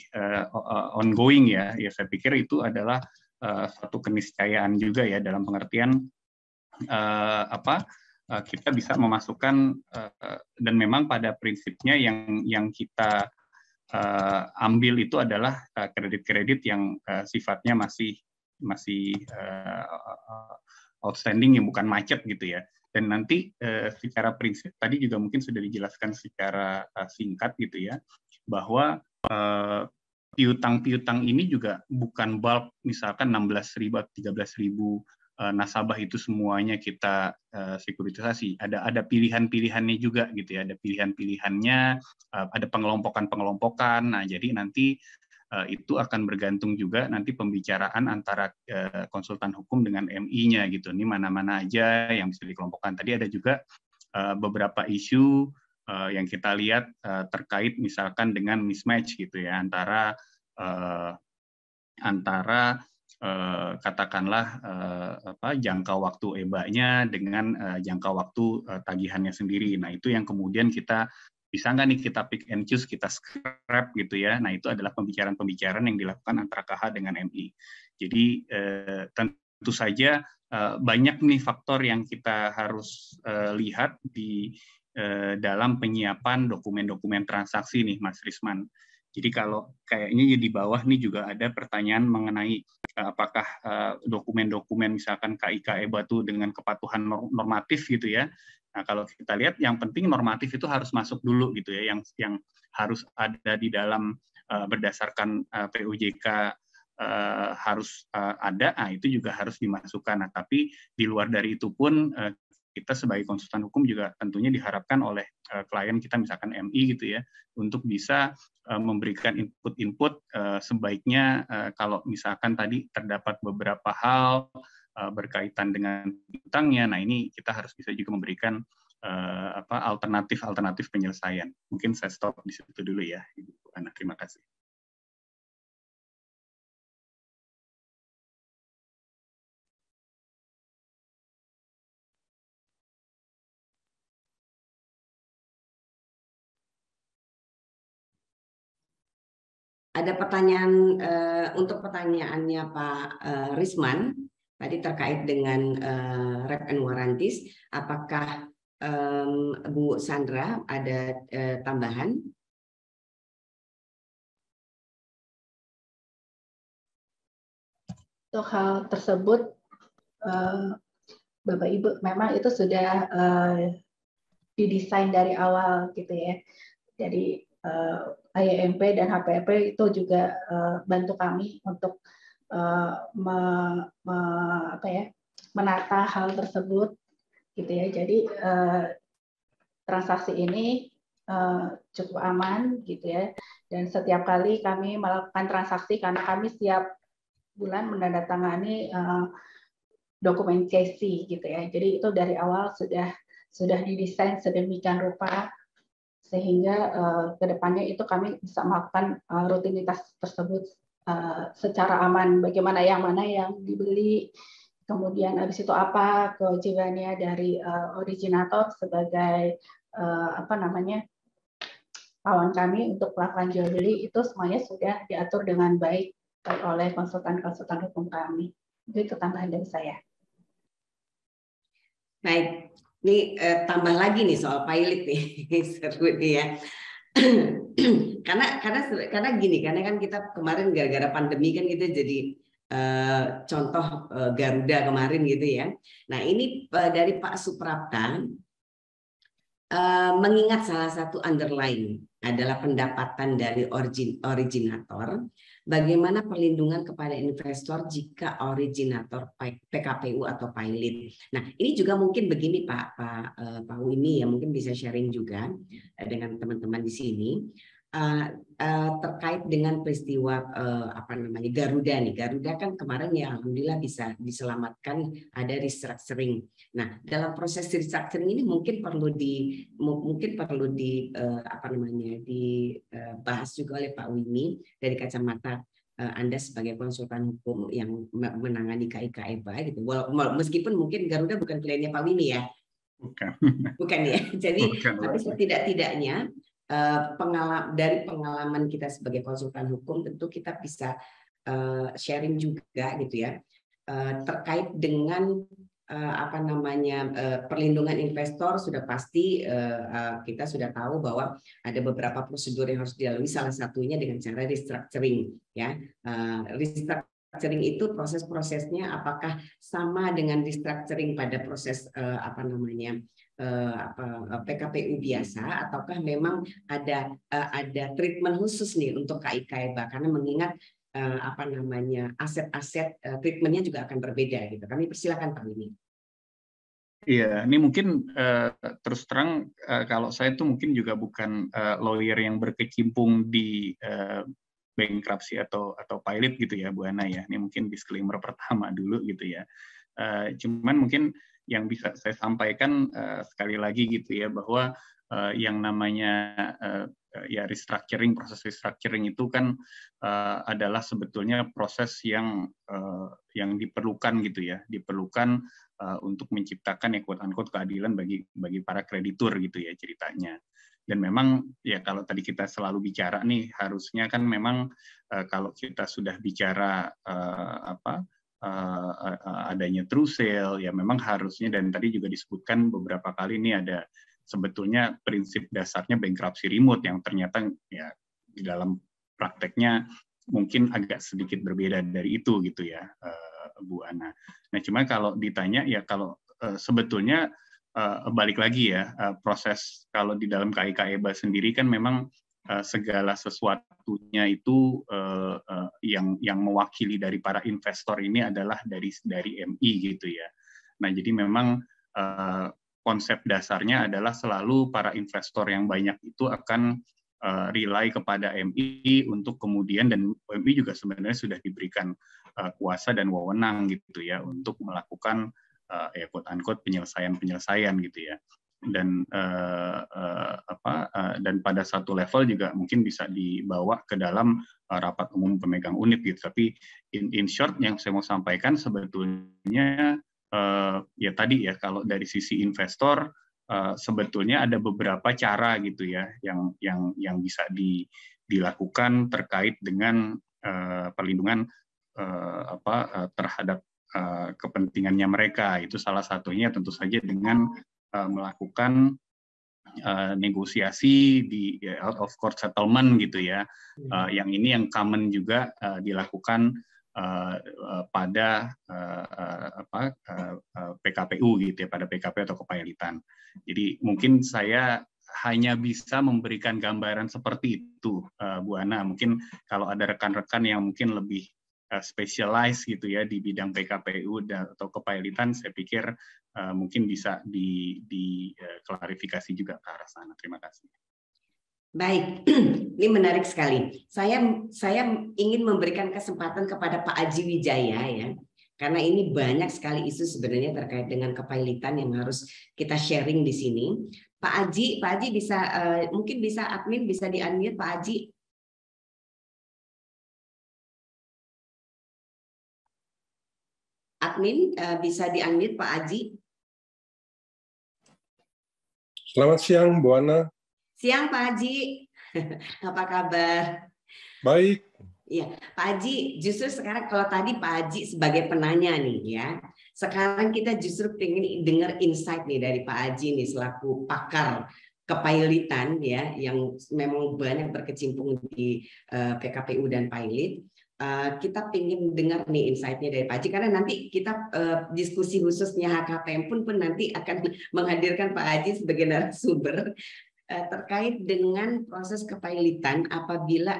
ongoing ya. Ya saya pikir itu adalah suatu keniscayaan juga ya, dalam pengertian kita bisa memasukkan dan memang pada prinsipnya yang kita ambil itu adalah kredit-kredit yang sifatnya masih outstanding, yang bukan macet gitu ya. Dan nanti secara prinsip tadi juga mungkin sudah dijelaskan secara singkat gitu ya, bahwa piutang-piutang ini juga bukan bulk, misalkan 16.000 atau 13.000 nasabah itu semuanya kita sekuritisasi. Ada pilihan-pilihannya juga gitu ya, ada pilihan-pilihannya, ada pengelompokan-pengelompokan. Nah, jadi nanti itu akan bergantung juga nanti pembicaraan antara konsultan hukum dengan MI-nya gitu. Ini mana-mana aja yang bisa dikelompokkan. Tadi ada juga beberapa isu yang kita lihat terkait misalkan dengan mismatch gitu ya, antara katakanlah jangka waktu EBA-nya dengan jangka waktu tagihannya sendiri. Nah, itu yang kemudian kita bisa nggak nih kita pick and choose, kita scrap gitu ya. Nah, itu adalah pembicaraan-pembicaraan yang dilakukan antara KH dengan MI. Jadi tentu saja banyak nih faktor yang kita harus lihat di dalam penyiapan dokumen-dokumen transaksi nih, Mas Risman. Jadi kalau kayaknya di bawah nih juga ada pertanyaan mengenai apakah dokumen-dokumen misalkan KIK EBA itu dengan kepatuhan normatif gitu ya. Nah, kalau kita lihat yang penting normatif itu harus masuk dulu gitu ya, yang harus ada di dalam berdasarkan PUJK harus ada, itu juga harus dimasukkan. Nah, tapi di luar dari itu pun kita sebagai konsultan hukum juga tentunya diharapkan oleh klien kita misalkan MI gitu ya, untuk bisa memberikan input-input sebaiknya kalau misalkan tadi terdapat beberapa hal berkaitan dengan utangnya. Nah, ini kita harus bisa juga memberikan alternatif penyelesaian. Mungkin saya stop di situ dulu ya, Ibu Ana. Terima kasih. Ada pertanyaan untuk pertanyaannya Pak Risman tadi terkait dengan rep and warranties. Apakah Bu Sandra ada tambahan? Untuk hal tersebut, Bapak Ibu, memang itu sudah didesain dari awal gitu ya. Jadi IEMP dan HPP itu juga bantu kami untuk menata hal tersebut gitu ya. Jadi transaksi ini cukup aman gitu ya. Dan setiap kali kami melakukan transaksi, karena kami setiap bulan menandatangani dokumentasi gitu ya. Jadi itu dari awal sudah didesain sedemikian rupa sehingga kedepannya itu kami bisa melakukan rutinitas tersebut secara aman. Bagaimana yang mana yang dibeli, kemudian habis itu apa kewajibannya dari originator sebagai kawan kami untuk melakukan jual beli, itu semuanya sudah diatur dengan baik oleh konsultan-konsultan hukum kami. Itu tambahan dari saya. Baik, ini tambah lagi nih soal pilot nih, seru nih ya. karena gini, karena kan kita kemarin gara-gara pandemi kan kita jadi contoh Garuda kemarin gitu ya. Nah ini dari Pak Suprapta mengingat salah satu underline adalah pendapatan dari originator, bagaimana perlindungan kepada investor jika originator PKPU atau pilot. Nah, ini juga mungkin begini Pak Wini ya, mungkin bisa sharing juga dengan teman-teman di sini terkait dengan peristiwa Garuda nih. Garuda kan kemarin ya alhamdulillah bisa diselamatkan, ada restructuring. Nah, dalam proses restructuring ini mungkin perlu dibahas juga oleh Pak Wini dari kacamata Anda sebagai konsultan hukum yang menangani KIK EBA gitu. Meskipun mungkin Garuda bukan kliennya Pak Wini ya. Bukan ya. Jadi tapi setidak-tidaknya dari pengalaman kita sebagai konsultan hukum tentu kita bisa sharing juga gitu ya terkait dengan perlindungan investor. Sudah pasti kita sudah tahu bahwa ada beberapa prosedur yang harus dilalui, salah satunya dengan cara restructuring ya. Restructuring itu proses-prosesnya apakah sama dengan restructuring pada proses PKPU biasa, ataukah memang ada treatment khusus nih untuk KIK EBA, karena mengingat aset-aset treatmentnya juga akan berbeda gitu. Kami persilakan Pak Wini. Iya, ini mungkin terus terang kalau saya tuh mungkin juga bukan lawyer yang berkecimpung di bankruptcy atau pilot gitu ya Bu Ana ya. Ini mungkin disclaimer pertama dulu gitu ya. Cuman mungkin yang bisa saya sampaikan sekali lagi gitu ya, bahwa yang namanya restructuring, proses restructuring itu kan adalah sebetulnya proses yang diperlukan gitu ya, diperlukan untuk menciptakan quote-unquote keadilan bagi para kreditur gitu ya ceritanya. Dan memang ya kalau tadi kita selalu bicara nih, harusnya kan memang kalau kita sudah bicara adanya true sale, ya memang harusnya, dan tadi juga disebutkan beberapa kali ini ada sebetulnya prinsip dasarnya bankruptcy remote yang ternyata ya di dalam prakteknya mungkin agak sedikit berbeda dari itu gitu ya Bu Ana. Nah cuma kalau ditanya ya kalau sebetulnya balik lagi ya proses kalau di dalam KIK EBA sendiri kan memang segala sesuatunya itu yang mewakili dari para investor ini adalah dari MI gitu ya. Nah jadi memang konsep dasarnya adalah selalu para investor yang banyak itu akan rely kepada MI untuk kemudian, dan MI juga sebenarnya sudah diberikan kuasa dan wewenang gitu ya untuk melakukan quote-unquote penyelesaian gitu ya. Dan dan pada satu level juga mungkin bisa dibawa ke dalam rapat umum pemegang unit gitu. Tapi in short yang saya mau sampaikan sebetulnya ya tadi ya, kalau dari sisi investor sebetulnya ada beberapa cara gitu ya yang bisa dilakukan terkait dengan perlindungan terhadap kepentingannya mereka. Itu salah satunya tentu saja dengan melakukan negosiasi di out of court settlement gitu ya. Yang ini yang common juga dilakukan pada PKPU gitu ya, pada PKP atau kepailitan. Jadi mungkin saya hanya bisa memberikan gambaran seperti itu, Bu Ana. Mungkin kalau ada rekan-rekan yang mungkin lebih specialize gitu ya di bidang PKPU atau kepailitan, saya pikir mungkin bisa diklarifikasi juga ke arah sana. Terima kasih. Baik, ini menarik sekali. Saya ingin memberikan kesempatan kepada Pak Aji Wijaya ya, karena ini banyak sekali isu sebenarnya terkait dengan kepailitan yang harus kita sharing di sini. Pak Aji bisa mungkin bisa admin bisa di-unmute Pak Aji. Admin bisa di-unmute Pak Aji. Selamat siang Bu Ana. Siang Pak Haji, apa kabar? Baik. Iya, Pak Haji, justru sekarang kalau tadi Pak Haji sebagai penanya nih ya, sekarang kita justru pengen dengar insight nih dari Pak Haji nih selaku pakar kepailitan ya, yang memang banyak berkecimpung di PKPU dan Pailit. Kita pengen dengar nih insight-nya dari Pak Haji, karena nanti kita diskusi khususnya HKPM pun nanti akan menghadirkan Pak Haji sebagai narasumber terkait dengan proses kepailitan apabila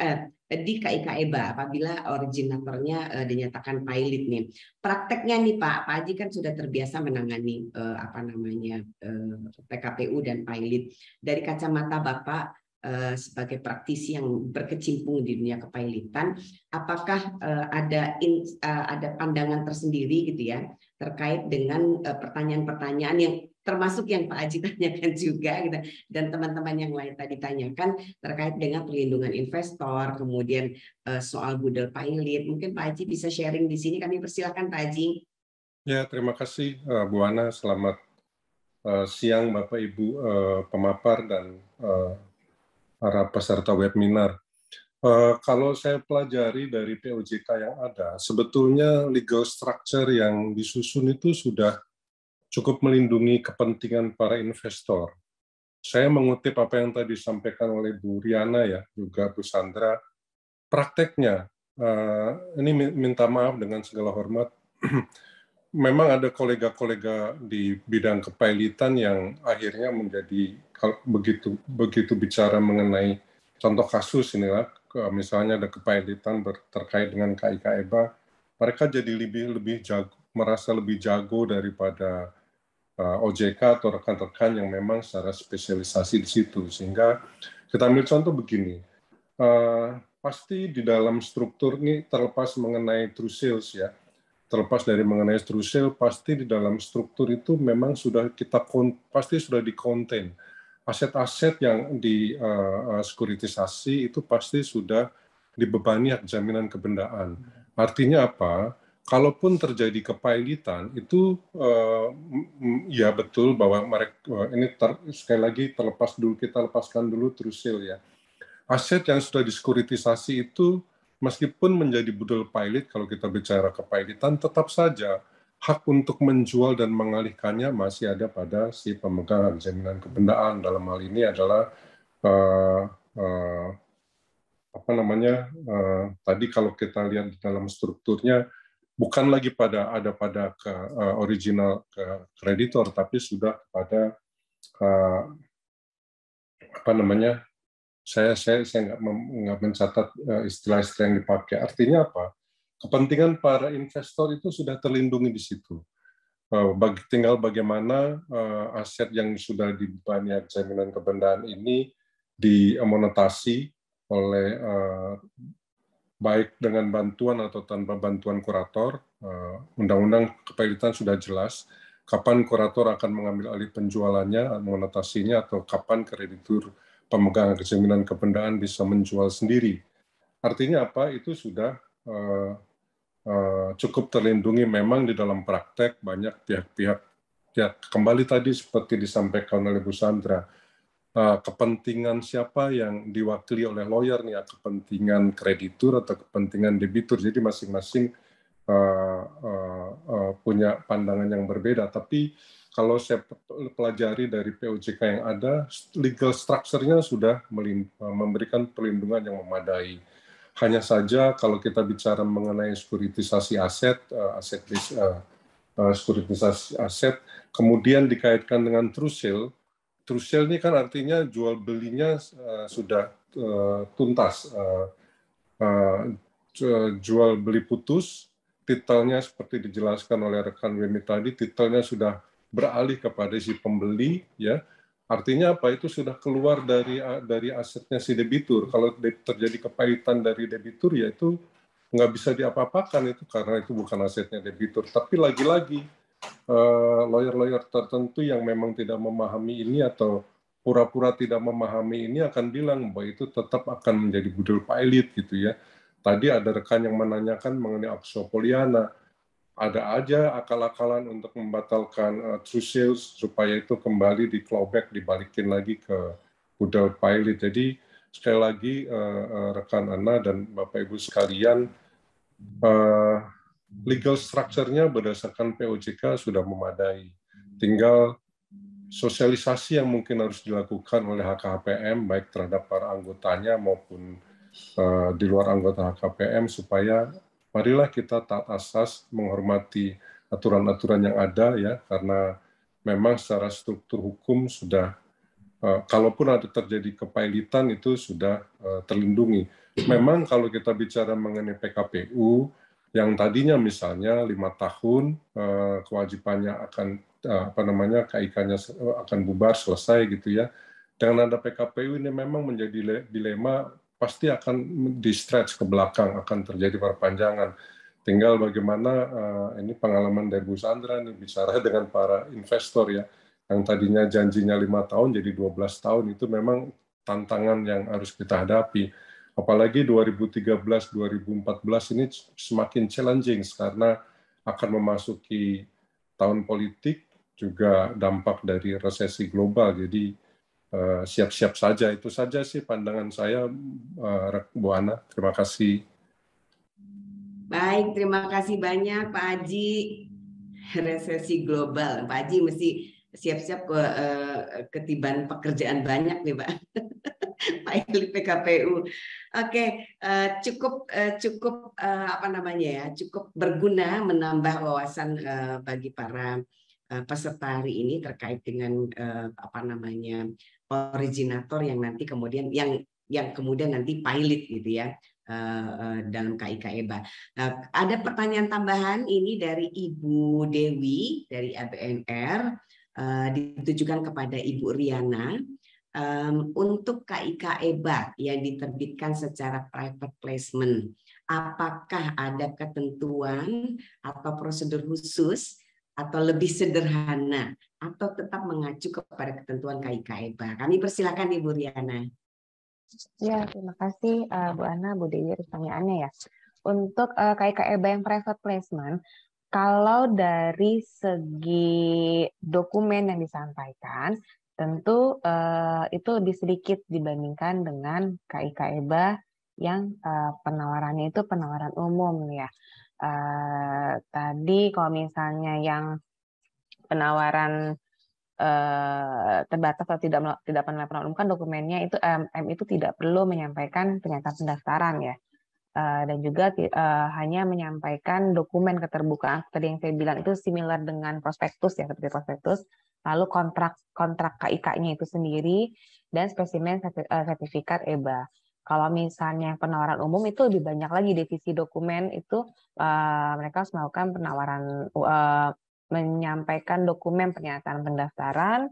di KIK-EBA apabila originatornya dinyatakan pailit nih. Prakteknya nih Pak Haji kan sudah terbiasa menangani PKPU dan pailit. Dari kacamata Bapak sebagai praktisi yang berkecimpung di dunia kepailitan, apakah ada pandangan tersendiri gitu ya terkait dengan pertanyaan-pertanyaan yang termasuk yang Pak Haji tanyakan juga gitu, dan teman-teman yang lain tadi tanyakan terkait dengan perlindungan investor, kemudian soal budel pailit. Mungkin Pak Haji bisa sharing di sini, kami persilakan Pak Haji. Ya, terima kasih Bu Ana. Selamat siang Bapak Ibu pemapar dan para peserta webinar. Kalau saya pelajari dari POJK yang ada, sebetulnya legal structure yang disusun itu sudah cukup melindungi kepentingan para investor. Saya mengutip apa yang tadi disampaikan oleh Bu Riana ya, juga Bu Sandra. Prakteknya, ini minta maaf dengan segala hormat, memang ada kolega-kolega di bidang kepailitan yang akhirnya menjadi begitu bicara mengenai contoh kasus inilah, misalnya ada kepailitan terkait dengan KIK-EBA, mereka jadi lebih jago, merasa lebih jago daripada OJK atau rekan-rekan yang memang secara spesialisasi di situ. Sehingga kita ambil contoh begini, pasti di dalam struktur ini terlepas mengenai true sales ya, terlepas dari mengenai true sales, pasti di dalam struktur itu memang sudah pasti sudah di-contain. Aset-aset yang di sekuritisasi itu pasti sudah dibebani hak jaminan kebendaan. Artinya apa? Kalaupun terjadi kepailitan itu ya betul bahwa mereka ini sekali lagi kita lepaskan dulu true sale ya. Aset yang sudah disekuritisasi itu meskipun menjadi budel pailit, kalau kita bicara kepailitan, tetap saja hak untuk menjual dan mengalihkannya masih ada pada si pemegang hak jaminan kebendaan. Dalam hal ini adalah tadi kalau kita lihat di dalam strukturnya bukan lagi pada original kreditor, tapi sudah pada saya nggak mencatat istilah-istilah yang dipakai. Artinya apa? Kepentingan para investor itu sudah terlindungi di situ. Tinggal bagaimana aset yang sudah dibebani jaminan kebendaan ini dimonetasi oleh baik dengan bantuan atau tanpa bantuan kurator. Undang-undang kepailitan sudah jelas kapan kurator akan mengambil alih penjualannya, monetasinya, atau kapan kreditur pemegang jaminan kebendaan bisa menjual sendiri. Artinya apa? Itu sudah cukup terlindungi. Memang di dalam praktek banyak pihak-pihak, ya kembali tadi seperti disampaikan oleh Bu Sandra, kepentingan siapa yang diwakili oleh lawyer nih, kepentingan kreditur atau kepentingan debitur. Jadi masing-masing punya pandangan yang berbeda. Tapi kalau saya pelajari dari POJK yang ada, legal structure-nya sudah memberikan perlindungan yang memadai. Hanya saja kalau kita bicara mengenai sekuritisasi aset, sekuritisasi aset, kemudian dikaitkan dengan true sale. True sale ini kan artinya jual belinya sudah tuntas, jual beli putus, titelnya seperti dijelaskan oleh rekan Wemi tadi, titelnya sudah beralih kepada si pembeli, ya. Artinya apa? Itu sudah keluar dari asetnya si debitur. Kalau terjadi kepahitan dari debitur, ya itu nggak bisa diapa-apakan itu karena itu bukan asetnya debitur. Tapi lagi-lagi lawyer-lawyer tertentu yang memang tidak memahami ini atau pura-pura tidak memahami ini akan bilang bahwa itu tetap akan menjadi budel pilot gitu ya. Tadi ada rekan yang menanyakan mengenai aksiopoliana. Ada aja akal-akalan untuk membatalkan true sales supaya itu kembali di clawback, dibalikin lagi ke budel pilot. Jadi sekali lagi rekan Ana dan Bapak Ibu sekalian, legal structure-nya berdasarkan POJK sudah memadai. Tinggal sosialisasi yang mungkin harus dilakukan oleh HKHPM, baik terhadap para anggotanya maupun di luar anggota HKPM, supaya marilah kita taat asas, menghormati aturan-aturan yang ada, ya, karena memang secara struktur hukum sudah, kalaupun ada terjadi kepailitan itu sudah terlindungi. Memang kalau kita bicara mengenai PKPU, yang tadinya misalnya 5 tahun kewajibannya akan KIK-nya akan bubar selesai gitu ya. Dengan ada PKPU ini memang menjadi dilema, pasti akan di stretch ke belakang, akan terjadi perpanjangan. Tinggal bagaimana ini pengalaman dari Bu Sandra nih bicara dengan para investor ya, yang tadinya janjinya 5 tahun jadi 12 tahun, itu memang tantangan yang harus kita hadapi. Apalagi 2013-2014 ini semakin challenging karena akan memasuki tahun politik, juga dampak dari resesi global. Jadi siap-siap saja. Itu saja sih pandangan saya, Bu Ana. Terima kasih. Baik, terima kasih banyak Pak Haji. Resesi global, Pak Haji mesti siap-siap ketiban pekerjaan banyak nih Pak. Pak Elit PKPU. Oke, cukup cukup berguna menambah wawasan bagi para peserta hari ini terkait dengan originator yang nanti kemudian yang kemudian nanti pilot gitu ya dalam KIK EBA. Ada pertanyaan tambahan ini dari Ibu Dewi dari ABNR, ditujukan kepada Ibu Riana. Untuk KIK EBA yang diterbitkan secara private placement, apakah ada ketentuan atau prosedur khusus atau lebih sederhana atau tetap mengacu kepada ketentuan KIK EBA? Kami persilakan Ibu Riana. Ya, terima kasih Bu Ana, Bu Dewi atas pertanyaannya ya. Untuk KIK EBA yang private placement, kalau dari segi dokumen yang disampaikan, tentu itu lebih sedikit dibandingkan dengan KIK EBA yang penawarannya itu penawaran umum ya. Tadi kalau misalnya yang penawaran terbatas atau tidak pernah umum kan dokumennya itu itu tidak perlu menyampaikan pernyataan pendaftaran ya. Dan juga hanya menyampaikan dokumen keterbukaan tadi yang saya bilang itu similar dengan prospektus ya, seperti prospektus, lalu kontrak KIK-nya itu sendiri dan spesimen sertifikat EBA. Kalau misalnya penawaran umum itu lebih banyak lagi divisi dokumen itu mereka harus melakukan penawaran menyampaikan dokumen pernyataan pendaftaran,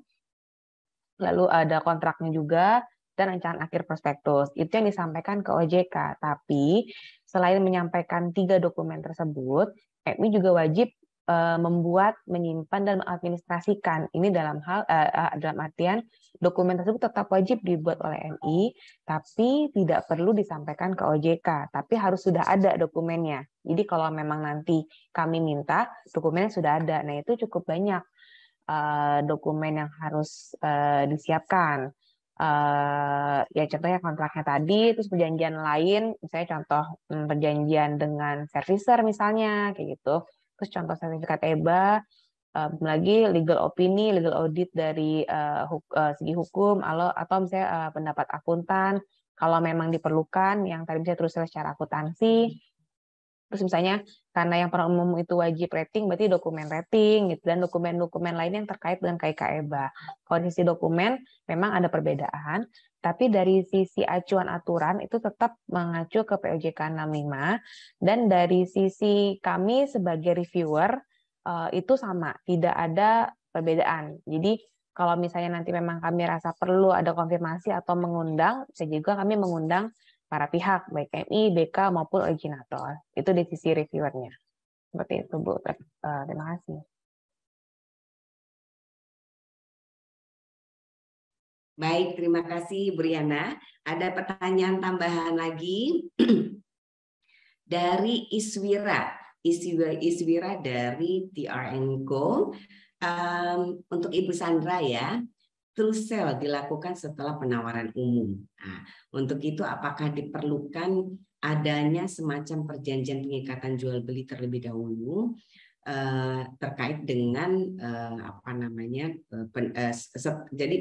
lalu ada kontraknya juga, dan rancangan akhir prospektus. Itu yang disampaikan ke OJK. Tapi selain menyampaikan 3 dokumen tersebut, MI juga wajib membuat, menyimpan, dan mengadministrasikan. Ini dalam artian dokumen tersebut tetap wajib dibuat oleh MI, tapi tidak perlu disampaikan ke OJK. Tapi harus sudah ada dokumennya. Jadi kalau memang nanti kami minta, dokumennya sudah ada. Nah itu cukup banyak dokumen yang harus disiapkan. Ya contohnya kontraknya tadi, terus perjanjian lain, misalnya contoh perjanjian dengan servicer misalnya, kayak gitu. Terus contoh sertifikat EBA, lagi legal opini, legal audit dari segi hukum, atau misalnya pendapat akuntan, kalau memang diperlukan, yang tadi bisa terus secara akuntansi. Terus misalnya karena yang peran umum itu wajib rating, berarti dokumen rating gitu, dan dokumen-dokumen lain yang terkait dengan KIK EBA. Kalau di sisi dokumen memang ada perbedaan, tapi dari sisi acuan aturan itu tetap mengacu ke POJK 65, dan dari sisi kami sebagai reviewer itu sama, tidak ada perbedaan. Jadi kalau misalnya nanti memang kami rasa perlu ada konfirmasi atau mengundang, bisa juga kami mengundang para pihak, baik MI, BK, maupun originator. Itu di sisi reviewernya. Seperti itu, Bu. Terima kasih. Baik, terima kasih Bu Riana. Ada pertanyaan tambahan lagi dari Iswira. Iswira dari TRN Co. Untuk Ibu Sandra ya. True sale dilakukan setelah penawaran umum. Nah, untuk itu apakah diperlukan adanya semacam perjanjian pengikatan jual beli terlebih dahulu terkait dengan jadi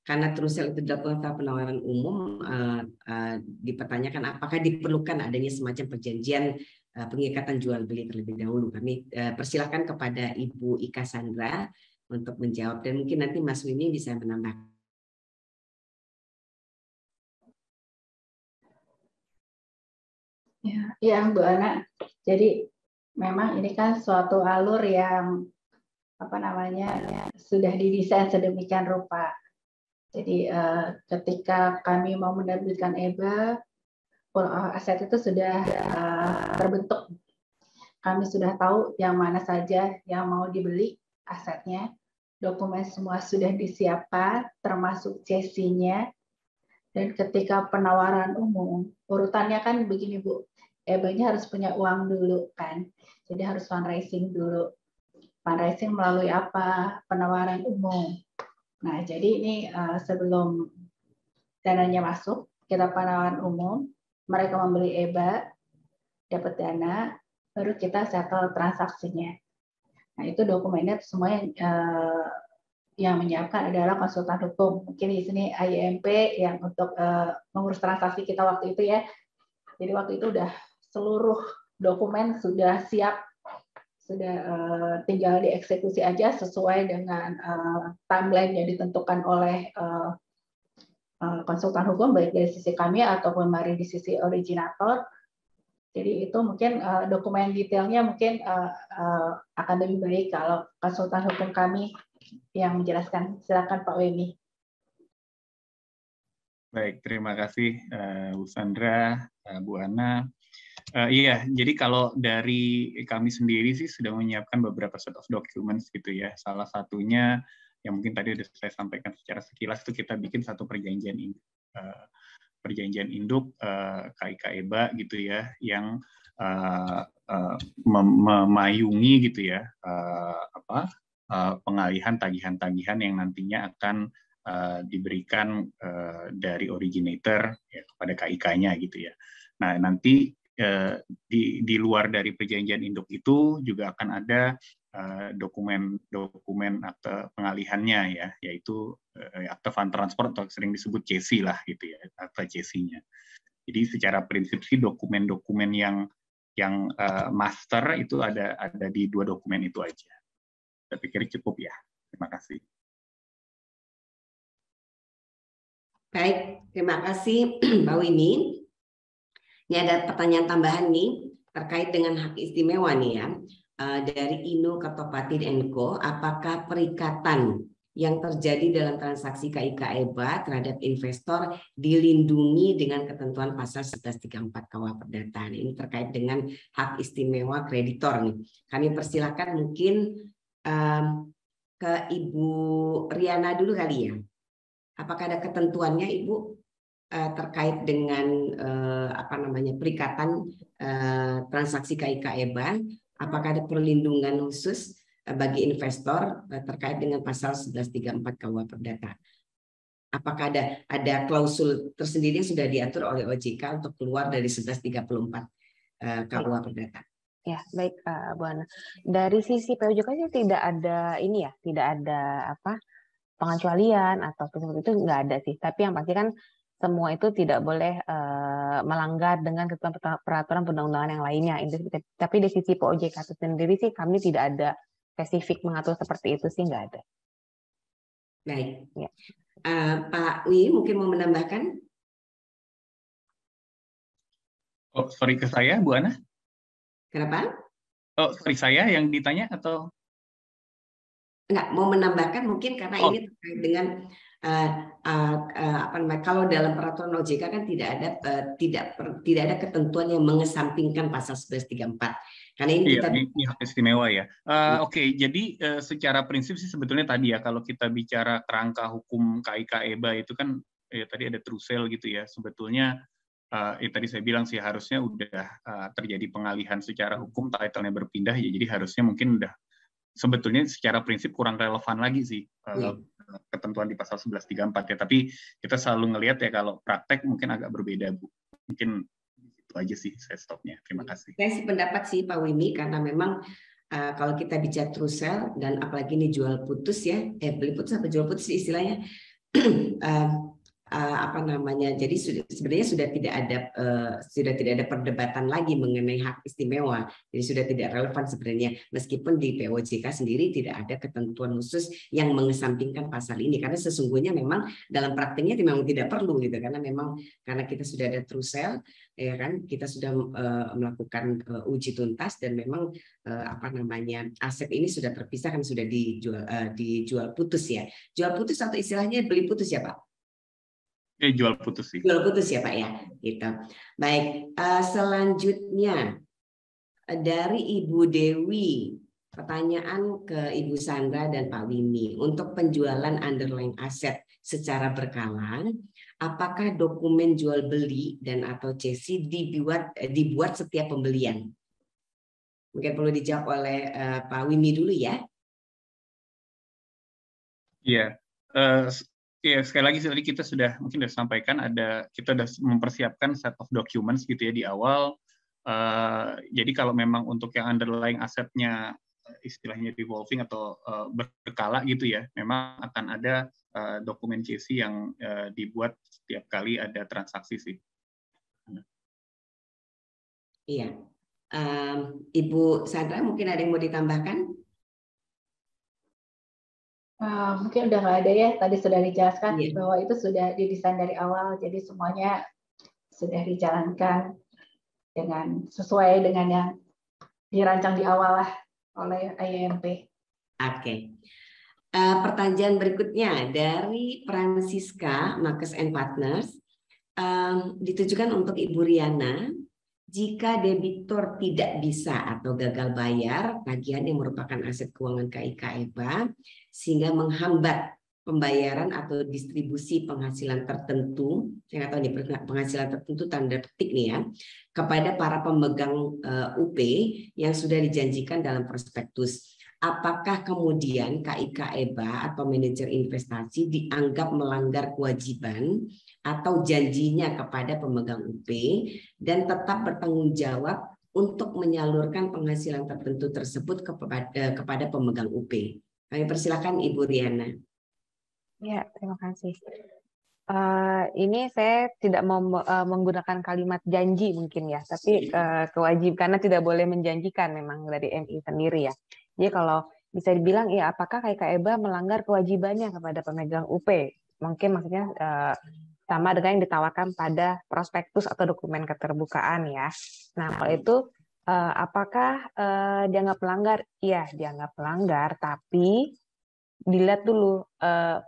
karena true sale itu dilakukan setelah penawaran umum, dipertanyakan apakah diperlukan adanya semacam perjanjian pengikatan jual beli terlebih dahulu. Kami persilahkan kepada Ibu Ika Sandra untuk menjawab, dan mungkin nanti Mas Winnie bisa menambah. Ya, Bu Ana. Jadi memang ini kan suatu alur yang sudah didesain sedemikian rupa. Jadi ketika kami mau menerbitkan EBA, aset itu sudah terbentuk. Kami sudah tahu yang mana saja yang mau dibeli asetnya. Dokumen semua sudah disiapkan, termasuk CC-nya. Dan ketika penawaran umum, urutannya kan begini Bu, EBA-nya harus punya uang dulu kan, jadi harus fundraising dulu. Fundraising melalui apa? Penawaran umum. Nah, jadi ini sebelum dananya masuk, kita penawaran umum, mereka membeli EBA, dapat dana, baru kita settle transaksinya. Nah, itu dokumennya semuanya yang menyiapkan adalah konsultan hukum. Mungkin di sini IMP yang untuk mengurus transaksi kita waktu itu ya. Jadi waktu itu udah seluruh dokumen sudah siap, sudah tinggal dieksekusi aja sesuai dengan timeline yang ditentukan oleh konsultan hukum, baik dari sisi kami ataupun dari di sisi originator. Jadi itu mungkin dokumen detailnya mungkin akan lebih baik kalau konsultan hukum kami yang menjelaskan. Silakan Pak Wemi. Baik, terima kasih Bu Sandra, Bu Ana. Iya, jadi kalau dari kami sendiri sih sudah menyiapkan beberapa set of documents gitu ya. Salah satunya yang mungkin tadi sudah saya sampaikan secara sekilas itu kita bikin satu perjanjian induk KIK EBA gitu ya, yang memayungi gitu ya pengalihan tagihan-tagihan yang nantinya akan diberikan dari originator ya, kepada KIK-nya gitu ya. Nah, nanti di luar dari perjanjian induk itu juga akan ada dokumen akte pengalihannya ya, yaitu akte fund transfer atau sering disebut CC lah gitu ya, akte CC-nya. Jadi secara prinsip sih dokumen-dokumen yang master itu ada di dua dokumen itu aja. Saya pikir cukup ya. Terima kasih. Baik, terima kasih Mbak Winnie. Ini ada pertanyaan tambahan nih terkait dengan hak istimewa nih ya. Dari Inu Kertopati & Co. Apakah perikatan yang terjadi dalam transaksi KIK EBA terhadap investor dilindungi dengan ketentuan pasal 1134 KUH Perdata? Ini terkait dengan hak istimewa kreditor nih. Kami persilakan mungkin ke Ibu Riana dulu kali ya. Apakah ada ketentuannya Ibu terkait dengan perikatan transaksi KIK EBA? Apakah ada perlindungan khusus bagi investor terkait dengan pasal 1134 KUH Perdata? Apakah ada klausul tersendiri yang sudah diatur oleh OJK untuk keluar dari 1134 KUH Perdata? Ya, baik Bu Ana. Dari sisi POJK sih tidak ada ini ya, tidak ada pengecualian atau seperti itu, nggak ada sih. Tapi yang pasti kan semua itu tidak boleh melanggar dengan ketentuan peraturan perundang-undangan yang lainnya. Tapi dari sisi POJK itu sendiri sih kami tidak ada spesifik mengatur seperti itu sih, nggak ada. Baik. Ya. Pak Wi mungkin mau menambahkan? Oh, sorry, ke saya, Bu Ana? Kenapa? Oh, sorry, saya yang ditanya atau? Enggak, mau menambahkan mungkin karena ini terkait dengan kalau dalam peraturan OJK kan tidak ada ketentuan yang mengesampingkan pasal 1134. Karena ini kita ini hak istimewa ya. Oke, jadi secara prinsip sih sebetulnya tadi ya, kalau kita bicara kerangka hukum KIK EBA itu kan tadi ada true sale gitu ya. Sebetulnya tadi saya bilang sih harusnya udah terjadi pengalihan secara hukum, title-nya berpindah ya. Jadi harusnya mungkin udah sebetulnya secara prinsip kurang relevan lagi sih ketentuan di pasal 1134 ya. Tapi kita selalu ngelihat ya kalau praktek mungkin agak berbeda, Bu. Mungkin itu aja sih saya stopnya. Terima kasih. Saya sih pendapat sih Pak Wimi, karena memang kalau kita bicara true sale dan apalagi ini jual putus ya, beli putus apa jual putus istilahnya, jadi sebenarnya sudah tidak ada perdebatan lagi mengenai hak istimewa, jadi sudah tidak relevan sebenarnya, meskipun di POJK sendiri tidak ada ketentuan khusus yang mengesampingkan pasal ini, karena sesungguhnya memang dalam praktiknya memang tidak perlu gitu, karena kita sudah ada true sale ya kan, kita sudah melakukan uji tuntas dan memang aset ini sudah terpisah kan, sudah dijual putus ya, jual putus atau istilahnya beli putus ya Pak? Jual putus sih. Jual putus ya Pak ya, gitu. Baik, selanjutnya dari Ibu Dewi, pertanyaan ke Ibu Sandra dan Pak Wimi. Untuk penjualan underlying aset secara berkala, apakah dokumen jual beli dan atau CC dibuat setiap pembelian? Mungkin perlu dijawab oleh Pak Wimi dulu ya. Iya. Ya, sekali lagi tadi kita mungkin sudah sampaikan, kita sudah mempersiapkan set of documents gitu ya di awal. Jadi kalau memang untuk yang underlying asetnya istilahnya revolving atau berkala gitu ya, memang akan ada dokumen CC yang dibuat setiap kali ada transaksi sih. Iya. Ibu Sandra mungkin ada yang mau ditambahkan? Mungkin udah nggak ada ya, tadi sudah dijelaskan bahwa itu sudah didesain dari awal, jadi semuanya sudah dijalankan sesuai dengan yang dirancang di awal lah oleh IMP. Oke. Pertanyaan berikutnya dari Francisca Marcus and Partners, ditujukan untuk Ibu Riana. Jika debitur tidak bisa atau gagal bayar tagihan yang merupakan aset keuangan KIK EBA sehingga menghambat pembayaran atau distribusi penghasilan tertentu, saya nggak tahu nih penghasilan tertentu tanda petik nih ya, kepada para pemegang UP yang sudah dijanjikan dalam prospektus. Apakah kemudian KIK EBA atau manajer investasi dianggap melanggar kewajiban atau janjinya kepada pemegang UP dan tetap bertanggung jawab untuk menyalurkan penghasilan tertentu tersebut kepada pemegang UP? Kami persilakan Ibu Riana. Ya, terima kasih. Ini saya tidak mau menggunakan kalimat janji mungkin ya, tapi kewajiban, karena tidak boleh menjanjikan memang dari MI sendiri ya. Jadi kalau bisa dibilang ya, apakah KIK EBA melanggar kewajibannya kepada pemegang UP? Mungkin maksudnya sama dengan yang ditawarkan pada prospektus atau dokumen keterbukaan ya. Nah kalau itu apakah dianggap melanggar? Iya, dianggap melanggar, tapi dilihat dulu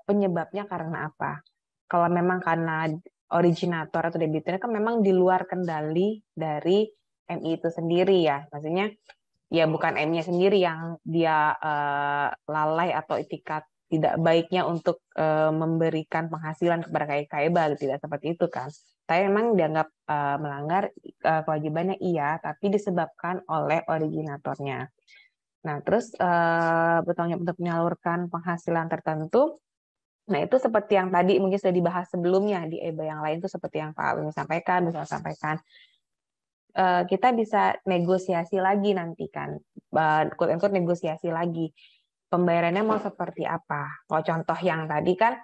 penyebabnya karena apa. Kalau memang karena originator atau debiturnya kan memang di luar kendali dari MI itu sendiri ya. Maksudnya ya bukan MI-nya sendiri yang dia lalai atau itikat tidak baiknya untuk memberikan penghasilan kepada KIK EBA, tidak seperti itu kan. Tapi memang dianggap melanggar kewajibannya iya, tapi disebabkan oleh originatornya. Nah, terus bertanggung jawab untuk menyalurkan penghasilan tertentu, Nah, itu seperti yang tadi mungkin sudah dibahas sebelumnya di EBA yang lain, itu seperti yang Pak Wimi sampaikan, bisa sampaikan. Kita bisa negosiasi lagi nanti kan, quote-unquote negosiasi lagi. Pembayarannya mau seperti apa? Kalau contoh yang tadi kan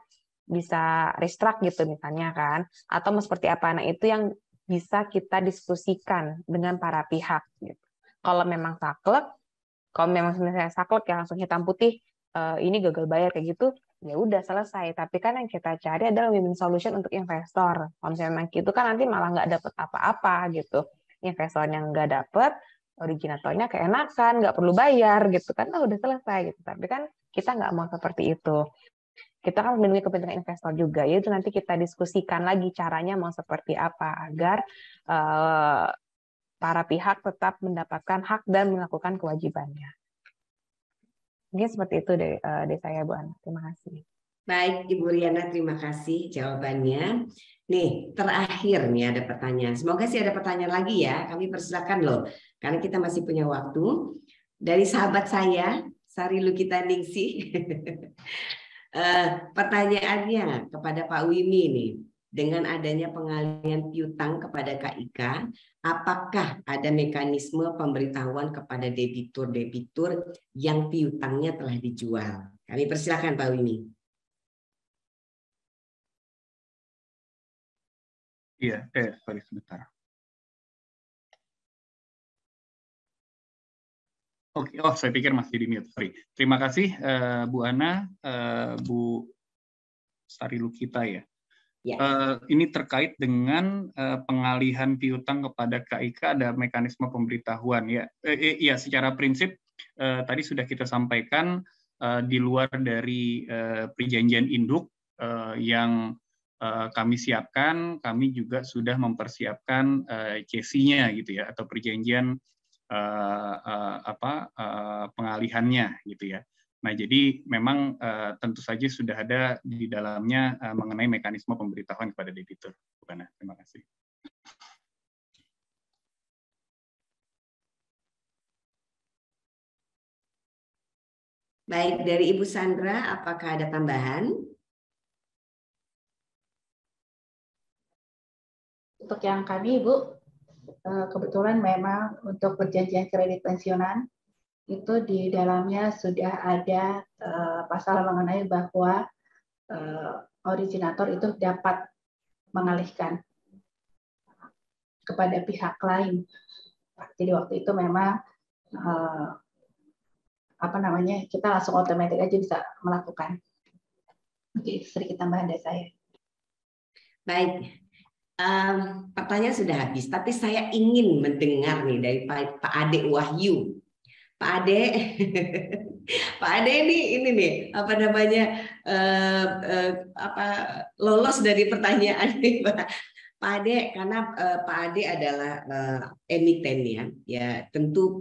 bisa restruct gitu misalnya kan, atau mau seperti apa? Nah, itu yang bisa kita diskusikan dengan para pihak gitu. Kalau memang saklek, kalau memang misalnya saklek ya langsung hitam putih, ini gagal bayar kayak gitu, ya udah selesai. Tapi kan yang kita cari adalah win-win solution untuk investor. Kalau misalnya memang gitu kan nanti malah nggak dapet apa-apa gitu. Investor yang nggak dapet, originatornya keenakan, nggak perlu bayar gitu kan, udah selesai gitu. Tapi kan kita nggak mau seperti itu. Kita kan melindungi kepentingan investor juga, yaitu nanti kita diskusikan lagi caranya mau seperti apa agar para pihak tetap mendapatkan hak dan melakukan kewajibannya. Mungkin seperti itu dari saya, Bu Ana. Terima kasih. Baik, Ibu Riana, terima kasih jawabannya. Nih, terakhir nih ada pertanyaan. Semoga sih ada pertanyaan lagi ya. Kami persilakan loh, karena kita masih punya waktu. Dari sahabat saya, Sari Lukita Ningsih. Pertanyaannya kepada Pak Wimi nih. Dengan adanya pengalihan piutang kepada KIK, apakah ada mekanisme pemberitahuan kepada debitur-debitur yang piutangnya telah dijual? Kami persilakan Pak Wimi. Iya, sorry sebentar. Oke, oh saya pikir masih di mute, sorry. Terima kasih Bu Ana, Bu Sari Lukita ya. Ya. Ini terkait dengan pengalihan piutang kepada KIK, ada mekanisme pemberitahuan ya. Iya, secara prinsip tadi sudah kita sampaikan di luar dari perjanjian induk yang kami siapkan, kami juga sudah mempersiapkan CC-nya gitu ya, atau perjanjian pengalihannya gitu ya. Nah, jadi memang tentu saja sudah ada di dalamnya mengenai mekanisme pemberitahuan kepada debitur. Terima kasih. Baik, dari Ibu Sandra, apakah ada tambahan? Untuk yang kami, Ibu, kebetulan memang untuk perjanjian kredit pensiunan, itu di dalamnya sudah ada pasal mengenai bahwa originator itu dapat mengalihkan kepada pihak lain. Jadi waktu itu memang kita langsung otomatis aja bisa melakukan. Oke, sedikit tambahan dari saya. Baik, pertanyaan sudah habis, tapi saya ingin mendengar nih dari Pak Ade Wahyu. Pak Ade, Pak Ade ini nih apa namanya lolos dari pertanyaan nih Pak Ade, karena Pak Ade adalah emiten ya tentu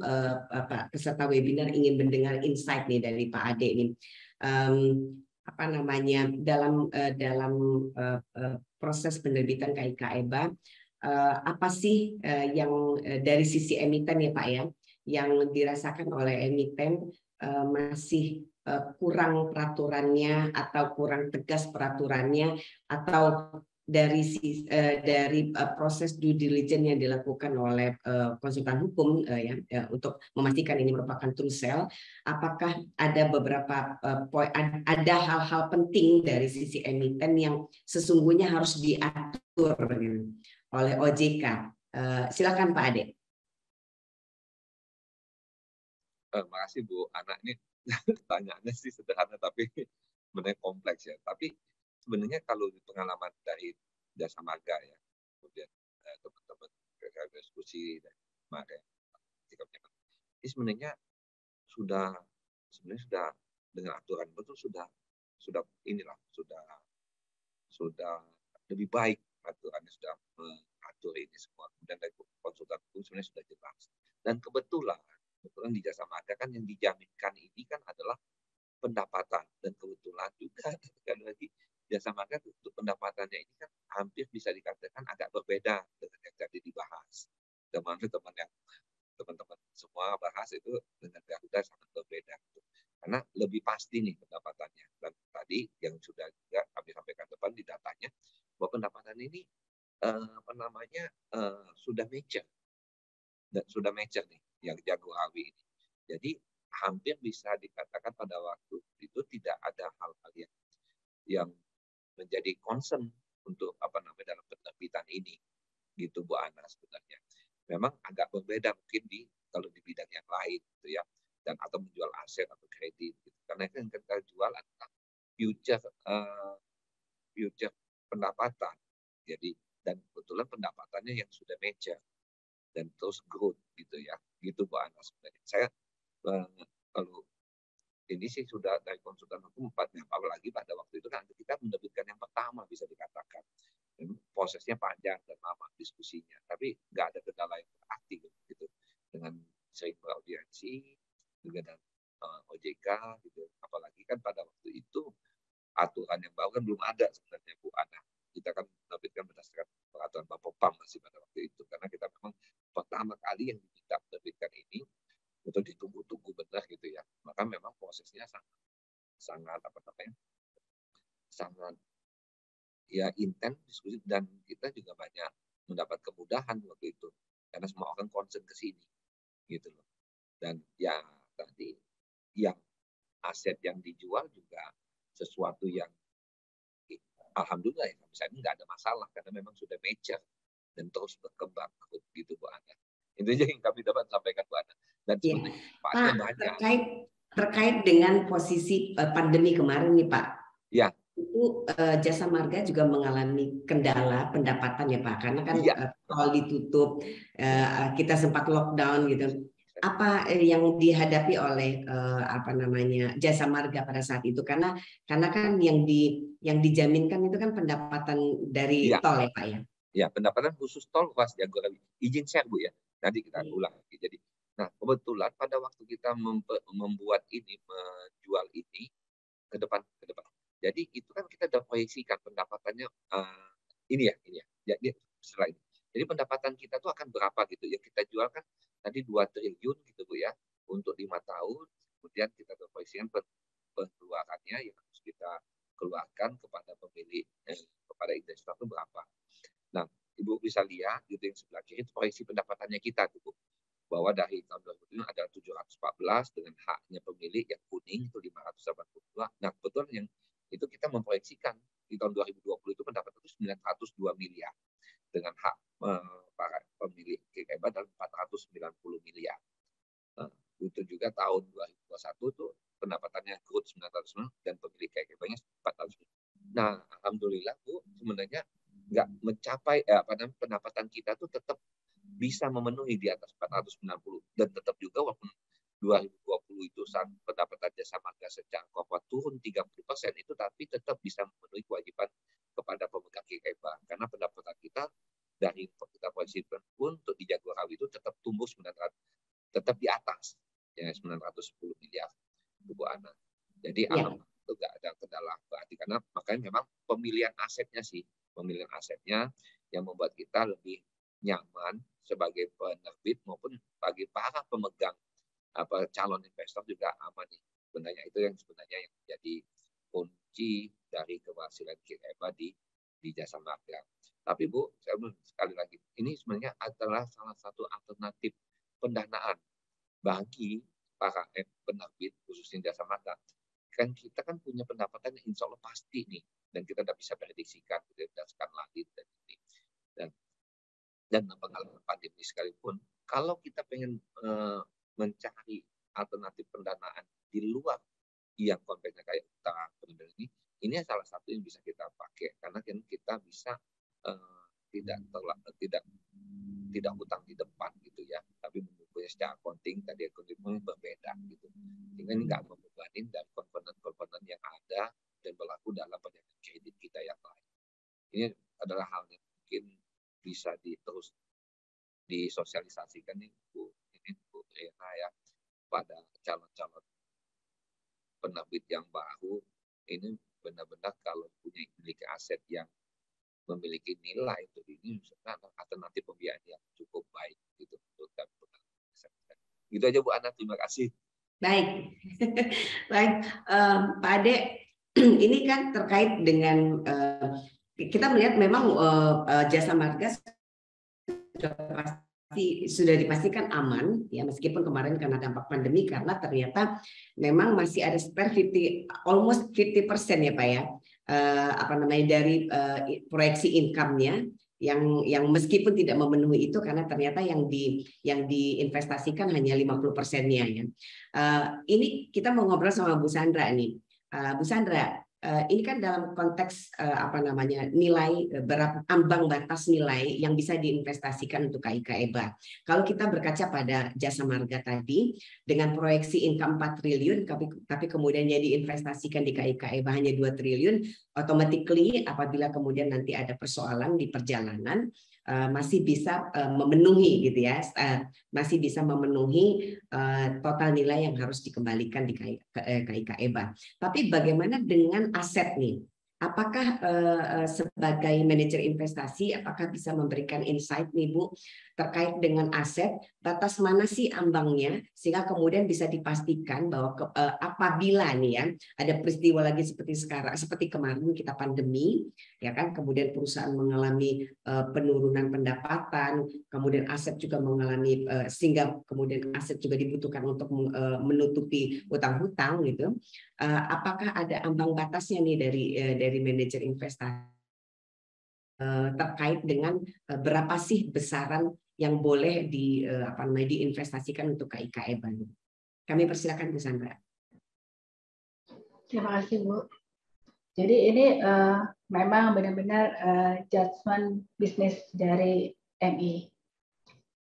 peserta webinar ingin mendengar insight nih dari Pak Ade ini. Dalam proses penerbitan KIK EBA, apa sih yang dari sisi emiten ya Pak ya, yang dirasakan oleh emiten masih kurang peraturannya atau kurang tegas peraturannya, atau dari proses due diligence yang dilakukan oleh konsultan hukum untuk memastikan ini merupakan true sale, apakah ada beberapa ada hal-hal penting dari sisi emiten yang sesungguhnya harus diatur oleh OJK? Silakan Pak Ade. Terima kasih Bu Ana. Ini pertanyaannya sih sederhana tapi sebenarnya kompleks ya. Tapi sebenarnya kalau di pengalaman dari jasa marga ya, kemudian teman-teman diskusi dan marga, ini sebenarnya sudah dengan aturan betul sudah lebih baik aturannya, sudah mengatur ini semua. Kemudian dari konsultan hukum sebenarnya sudah jelas. Dan kebetulan di jasa marga kan yang dijaminkan ini kan adalah pendapatan, dan kebetulan juga sekali lagi jasa marga untuk pendapatannya ini kan hampir bisa dikatakan agak berbeda dengan yang tadi dibahas. Teman-teman semua bahas itu dengan Garuda sangat berbeda, karena lebih pasti nih pendapatannya. Dan tadi tadi yang sudah juga kami sampaikan depan di datanya, bahwa pendapatan ini sudah mature dan sudah mature nih yang Jagorawi ini. Jadi hampir bisa dikatakan pada waktu itu tidak ada hal-hal yang menjadi concern untuk dalam penerbitan ini, gitu Bu Ana sebenarnya. Memang agak berbeda mungkin kalau di bidang yang lain gitu ya, dan atau menjual aset atau kredit gitu. Karena yang kita jual adalah future pendapatan. Jadi dan kebetulan pendapatannya yang sudah mature dan terus growth gitu ya, gitu Bu Ana sebenarnya. Saya kalau ini sih sudah dari konsultan hukum 4 apalagi pada waktu itu kan kita menerbitkan yang pertama bisa dikatakan. Dan prosesnya panjang dan lama diskusinya, tapi nggak ada kendala yang berarti gitu. Dengan sering beraudiensi juga dengan OJK gitu. Apalagi kan pada waktu itu aturan yang baru kan belum ada sebenarnya Bu Ana. Kita kan menerbitkan berdasarkan peraturan Bapopam masih pada waktu itu, karena kita memang pertama kali yang diminta menerbitkan ini betul ditunggu-tunggu benar gitu ya. Maka memang prosesnya sangat ya intens diskusi, dan kita juga banyak mendapat kemudahan waktu itu karena semua orang concern ke sini gitu loh. Dan ya tadi yang aset yang dijual juga sesuatu yang alhamdulillah ya misalnya nggak ada masalah karena memang sudah mature dan terus berkembang gitu Bu Ana. Itu aja yang kami dapat sampaikan Bu Ana. Dan sebenarnya Pak, banyak. Terkait dengan posisi pandemi kemarin nih Pak. Ya. Itu Jasa Marga juga mengalami kendala pendapatan ya Pak, karena kan tol ditutup, kita sempat lockdown gitu. Apa yang dihadapi oleh Jasa Marga pada saat itu? Karena kan yang dijaminkan itu kan pendapatan dari tol ya Pak ya. Ya, pendapatan khusus tol Ruas Jagorawi. Izin share Bu ya. Nanti kita ulang lagi. Jadi, nah kebetulan pada waktu kita membuat ini, menjual ini ke depan. Jadi itu kan kita sudah proyeksikan pendapatannya ini ya. Jadi setelah ini. Jadi pendapatan kita tuh akan berapa gitu. Yang kita jual kan tadi 2 triliun gitu Bu ya untuk 5 tahun. Kemudian kita proyeksikan pengeluarannya yang harus kita keluarkan kepada pemilik kepada investor itu berapa. Nah, Ibu bisa lihat gitu yang sebelah kiri itu proyeksi pendapatannya kita tuh Bu. Bahwa dari tahun 2020 ada 714 dengan haknya pemilik yang kuning itu 582. Nah, kebetulan yang itu kita memproyeksikan di tahun 2020 itu pendapatan itu 902 miliar dengan hak para pemilik KKB dalam 490 miliar. Itu juga tahun 2021 itu pendapatannya growth 900 dan pemilik KKB-nya 400. Nah, alhamdulillah Bu, sebenarnya nggak mencapai pendapatan kita tuh tetap bisa memenuhi di atas 490 dan tetap juga walaupun 2020 itu pendapatan Jasa Marga secara korporat turun 30% itu, tapi tetap bisa memenuhi kewajiban kepada pemegang KKB karena pendapatan kita dari kita proyeksikan untuk di Jagorawi itu tetap tumbuh 900, tetap di atas ya 910 miliar Bu Ana. Jadi alhamdulillah itu nggak ada kendala berarti karena makanya memang pemilihan asetnya yang membuat kita lebih nyaman sebagai penerbit maupun bagi para pemegang calon investor juga aman nih. Sebenarnya itu yang menjadi kunci dari keberhasilan KKB di Jasa Marga. Tapi Bu, saya sekali lagi ini sebenarnya adalah salah satu alternatif pendanaan bagi para penerbit khususnya Jasa Marga. Kan kita kan punya pendapatan yang insya Allah pasti nih dan kita tidak bisa prediksikan berdasarkan lagi dan ini dan pengalaman pandemi sekalipun kalau kita pengen mencari alternatif pendanaan di luar yang konvensional kayak utang ini salah satu yang bisa kita pakai karena kan kita bisa tidak utang di depan gitu ya, tapi mempunyai secara accounting tadi accounting berbeda gitu sehingga ini nggak membebani dari komponen yang ada dan berlaku dalam perjalanan kredit kita yang lain. Ini adalah hal yang mungkin bisa terus disosialisasikan nih Bu Rena ya pada calon-calon penerbit yang baru ini benar-benar kalau punya memiliki aset yang memiliki nilai untuk ini misalnya alternatif pembiayaan yang cukup baik gitu untuk gitu aja Bu Ana, terima kasih. Baik. Baik, Pak Ade, ini kan terkait dengan kita melihat memang jasa marga sudah dipastikan aman ya, meskipun kemarin karena dampak pandemi, karena ternyata memang masih ada spare almost 50% ya Pak ya, dari proyeksi income-nya yang meskipun tidak memenuhi itu, karena ternyata yang diinvestasikan hanya 50%-nya ya. Ini kita mau ngobrol sama Bu Sandra nih. Bu Sandra, ini kan dalam konteks nilai berapa ambang batas nilai yang bisa diinvestasikan untuk KIK EBA. Kalau kita berkaca pada jasa marga tadi dengan proyeksi income 4 triliun tapi kemudian diinvestasikan di KIK EBA hanya 2 triliun, automatically apabila kemudian nanti ada persoalan di perjalanan masih bisa memenuhi gitu ya, masih bisa memenuhi total nilai yang harus dikembalikan di KIK EBA. Tapi bagaimana dengan aset nih? Apakah sebagai manajer investasi, apakah bisa memberikan insight nih Bu terkait dengan aset, batas mana sih ambangnya sehingga kemudian bisa dipastikan bahwa apabila nih ya ada peristiwa lagi seperti sekarang, seperti kemarin kita pandemi ya kan, kemudian perusahaan mengalami penurunan pendapatan, kemudian aset juga mengalami sehingga kemudian aset juga dibutuhkan untuk menutupi hutang-hutang gitu. Apakah ada ambang batasnya nih dari manajer investasi terkait dengan berapa sih besaran yang boleh diinvestasikan untuk KIK EBA? Kami persilakan Bu Sandra. Terima kasih Bu. Jadi ini memang benar-benar judgement bisnis dari MI.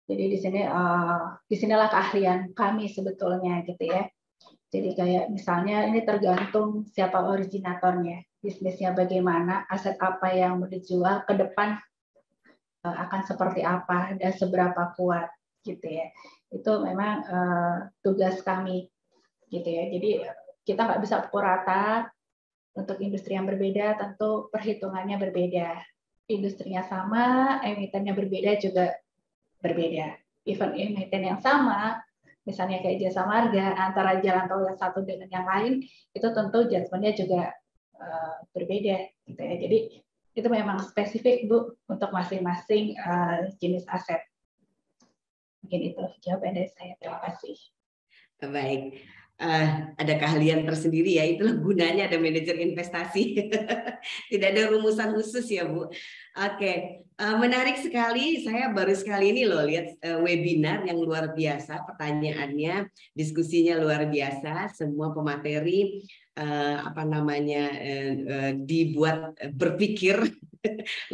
Jadi disinilah keahlian kami sebetulnya gitu ya. Jadi kayak misalnya ini tergantung siapa originatornya, bisnisnya bagaimana, aset apa yang mau dijual ke depan akan seperti apa dan seberapa kuat gitu ya. Itu memang tugas kami gitu ya. Jadi kita nggak bisa pukul rata. Untuk industri yang berbeda tentu perhitungannya berbeda. Industrinya sama, emitennya berbeda juga berbeda. Even emiten yang sama, misalnya kayak jasa marga, antara jalan tol yang satu dengan yang lain, itu tentu judgement-nya juga berbeda. Gitu ya. Jadi itu memang spesifik Bu untuk masing-masing jenis aset. Mungkin itu jawaban dari saya. Terima kasih. Baik. Ada keahlian tersendiri ya, itulah gunanya ada manajer investasi. Tidak ada rumusan khusus ya Bu. Oke, menarik sekali. Saya baru sekali ini loh lihat webinar yang luar biasa, pertanyaannya, diskusinya luar biasa, semua pemateri dibuat berpikir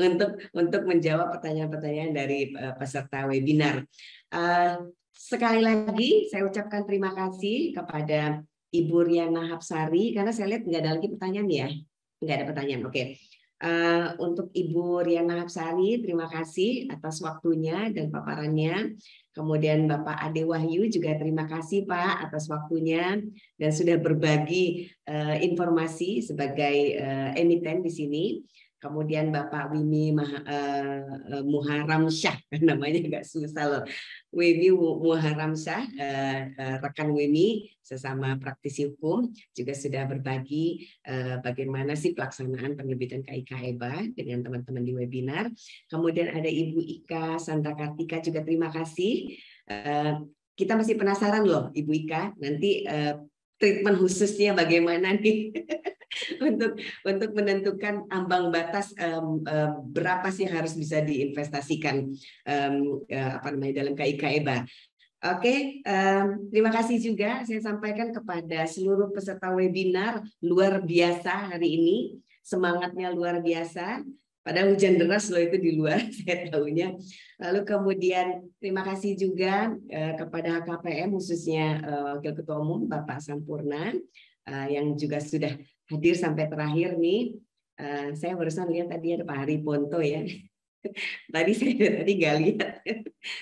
untuk menjawab pertanyaan-pertanyaan dari peserta webinar. Sekali lagi saya ucapkan terima kasih kepada Ibu Riana Hapsari, karena saya lihat nggak ada lagi pertanyaan ya, nggak ada pertanyaan. Oke, untuk Ibu Riana Hapsari terima kasih atas waktunya dan paparannya. Kemudian Bapak Ade Wahyu juga terima kasih Pak atas waktunya dan sudah berbagi informasi sebagai emiten di sini. Kemudian Bapak Wimi Muharamsyah, namanya agak susah loh. Wimi Muharamsyah, rekan Wimi sesama praktisi hukum juga sudah berbagi bagaimana sih pelaksanaan penerbitan KIK EBA dengan teman-teman di webinar. Kemudian ada Ibu Ika Sandra Kartika juga terima kasih. Kita masih penasaran loh Ibu Ika, nanti treatment khususnya bagaimana nih untuk menentukan ambang batas berapa sih harus bisa diinvestasikan dalam KIK EBA. Oke, terima kasih juga saya sampaikan kepada seluruh peserta webinar, luar biasa hari ini, semangatnya luar biasa. Padahal hujan deras loh itu di luar, saya tahunya. Lalu kemudian terima kasih juga kepada HKPM, khususnya Wakil Ketua Umum Bapak Sampurna, yang juga sudah hadir sampai terakhir nih. Saya barusan lihat tadi ada Pak Hariponto ya. Tadi saya nggak lihat.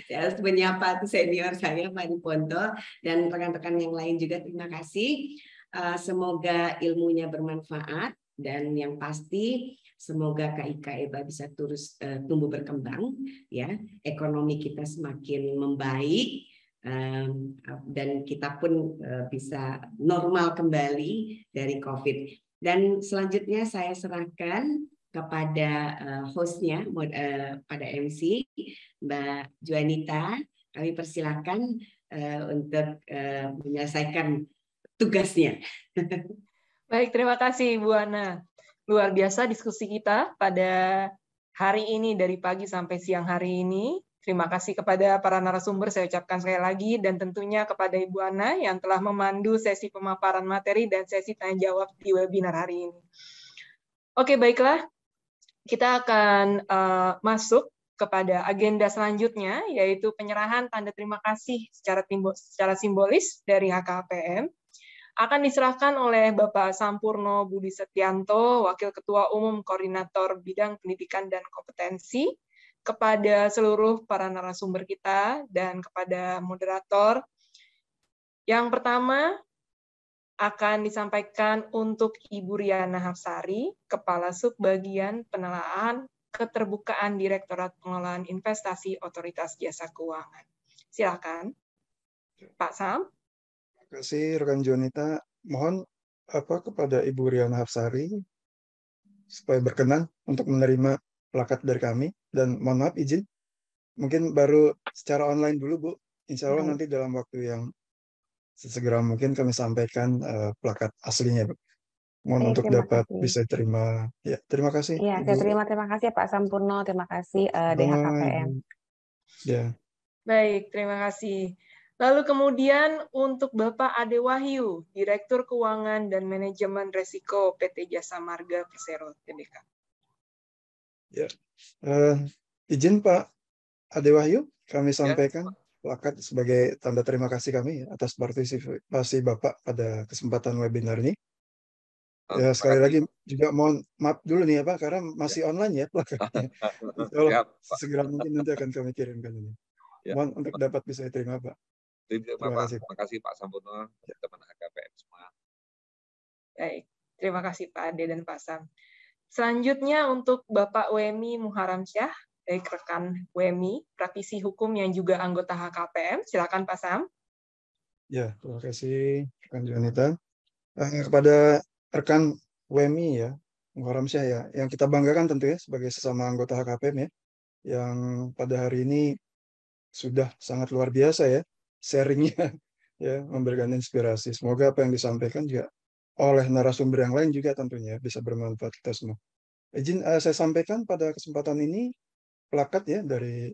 Saya harus menyapa tuh senior saya Pak Hariponto dan rekan-rekan yang lain juga terima kasih. Semoga ilmunya bermanfaat dan yang pasti semoga KIK EBA bisa terus tumbuh berkembang ya, ekonomi kita semakin membaik dan kita pun bisa normal kembali dari COVID. Dan selanjutnya saya serahkan kepada hostnya, pada MC, Mbak Juanita. Kami persilakan untuk menyelesaikan tugasnya. Baik, terima kasih Bu Ana. Luar biasa diskusi kita pada hari ini dari pagi sampai siang hari ini. Terima kasih kepada para narasumber saya ucapkan sekali lagi, dan tentunya kepada Ibu Ana yang telah memandu sesi pemaparan materi dan sesi tanya jawab di webinar hari ini. Oke, baiklah. Kita akan masuk kepada agenda selanjutnya, yaitu penyerahan tanda terima kasih secara simbolis dari HKPM. Akan diserahkan oleh Bapak Sampurno Budi Setianto, Wakil Ketua Umum Koordinator Bidang Pendidikan dan Kompetensi, kepada seluruh para narasumber kita dan kepada moderator. Yang pertama akan disampaikan untuk Ibu Riana Hafsari, Kepala Subbagian Penelaaan Keterbukaan Direktorat Pengelolaan Investasi Otoritas Jasa Keuangan. Silakan, Pak Sam. Terima kasih rekan Jonita. Mohon kepada Ibu Riana Hafsari supaya berkenan untuk menerima plakat dari kami, dan mohon maaf izin mungkin baru secara online dulu Bu. Insya Allah nanti dalam waktu yang sesegera mungkin kami sampaikan plakat aslinya Bu. Mohon untuk dapat bisa terima. Ya, terima kasih. Iya, terima kasih Pak Sampurno, terima kasih DHKPM. Ya. Baik, terima kasih. Lalu kemudian untuk Bapak Ade Wahyu, Direktur Keuangan dan Manajemen Resiko PT Jasa Marga Persero Tbk. Ya, izin Pak Ade Wahyu, kami sampaikan plakat sebagai tanda terima kasih kami atas partisipasi Bapak pada kesempatan webinar ini. Ya, sekali lagi juga mohon maaf dulu nih ya Pak, karena masih online ya plakatnya. Segera mungkin nanti akan kami kirimkan ini. Mohon untuk dapat bisa diterima Pak. Terima kasih Pak Sampurno, teman HKPM semua. Baik, terima kasih Pak Ade dan Pak Sam. Selanjutnya untuk Bapak Wemi Muharamsyah, dari rekan Wemi, praktisi hukum yang juga anggota HKPM. Silakan Pak Sam. Ya, terima kasih rekan Jonita. Kepada rekan Wemi ya, Muharamsyah ya, yang kita banggakan tentu ya sebagai sesama anggota HKPM ya, yang pada hari ini sudah sangat luar biasa ya sharingnya ya, memberikan inspirasi. Semoga apa yang disampaikan juga oleh narasumber yang lain juga tentunya bisa bermanfaat kita semua. Izin saya sampaikan pada kesempatan ini plakat ya dari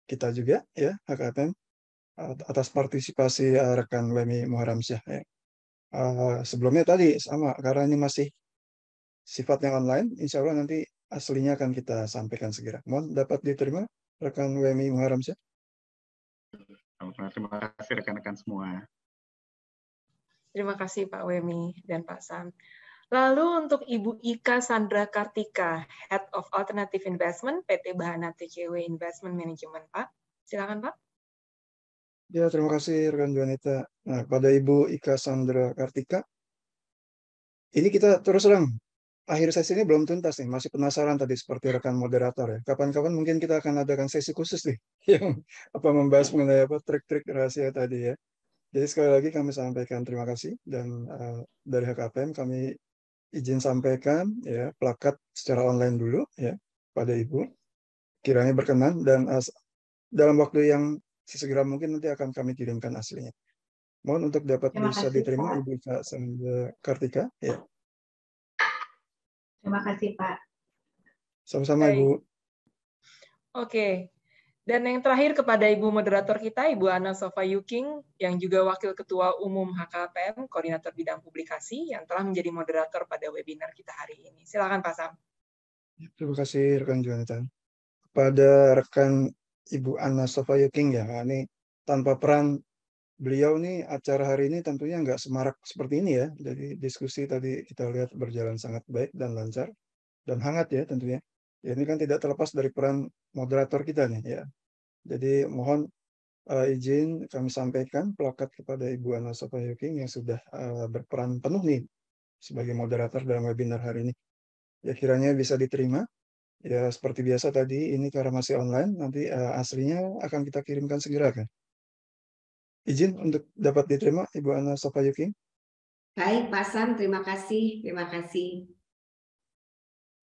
kita juga ya HKPM atas partisipasi rekan Wemi Muharamsyah ya. Sebelumnya tadi sama karena ini masih sifatnya online, insya Allah nanti aslinya akan kita sampaikan segera. Mohon dapat diterima rekan Wemi Muharamsyah. Terima kasih rekan-rekan semua. Terima kasih Pak Wemi dan Pak Sam. Lalu untuk Ibu Ika Sandra Kartika, Head of Alternative Investment, PT Bahana TCW Investment Management, Pak. Silakan Pak. Ya, terima kasih rekan Juanita. Nah, pada Ibu Ika Sandra Kartika, ini kita terus terang, akhir sesi ini belum tuntas nih, masih penasaran tadi seperti rekan moderator ya. Kapan-kapan mungkin kita akan adakan sesi khusus nih, yang membahas mengenai trik-trik rahasia tadi ya. Jadi sekali lagi kami sampaikan terima kasih, dan dari HKPM kami izin sampaikan ya plakat secara online dulu ya pada Ibu. Kiranya berkenan, dan dalam waktu yang sesegera mungkin nanti akan kami kirimkan aslinya. Mohon untuk dapat bisa diterima Ibu Sandra Kartika ya. Terima kasih Pak. Sama-sama Ibu. Oke. Dan yang terakhir kepada Ibu moderator kita, Ibu Ana Sofa Yuking, yang juga Wakil Ketua Umum HKPM, Koordinator Bidang Publikasi, yang telah menjadi moderator pada webinar kita hari ini. Silakan Pak Sam. Terima kasih rekan Jonathan. Kepada rekan Ibu Ana Sofa Yuking ya, ini tanpa peran beliau nih acara hari ini tentunya nggak semarak seperti ini ya. Jadi diskusi tadi kita lihat berjalan sangat baik dan lancar dan hangat ya tentunya. Ya, ini kan tidak terlepas dari peran moderator kita nih ya. Jadi mohon izin kami sampaikan plakat kepada Ibu Ana Sofa Yuking yang sudah berperan penuh nih sebagai moderator dalam webinar hari ini. Ya kiranya bisa diterima. Ya seperti biasa tadi ini karena masih online, nanti aslinya akan kita kirimkan segera kan. Izin untuk dapat diterima Ibu Ana Sofa Yuking. Baik, Pak Sam, terima kasih. Terima kasih.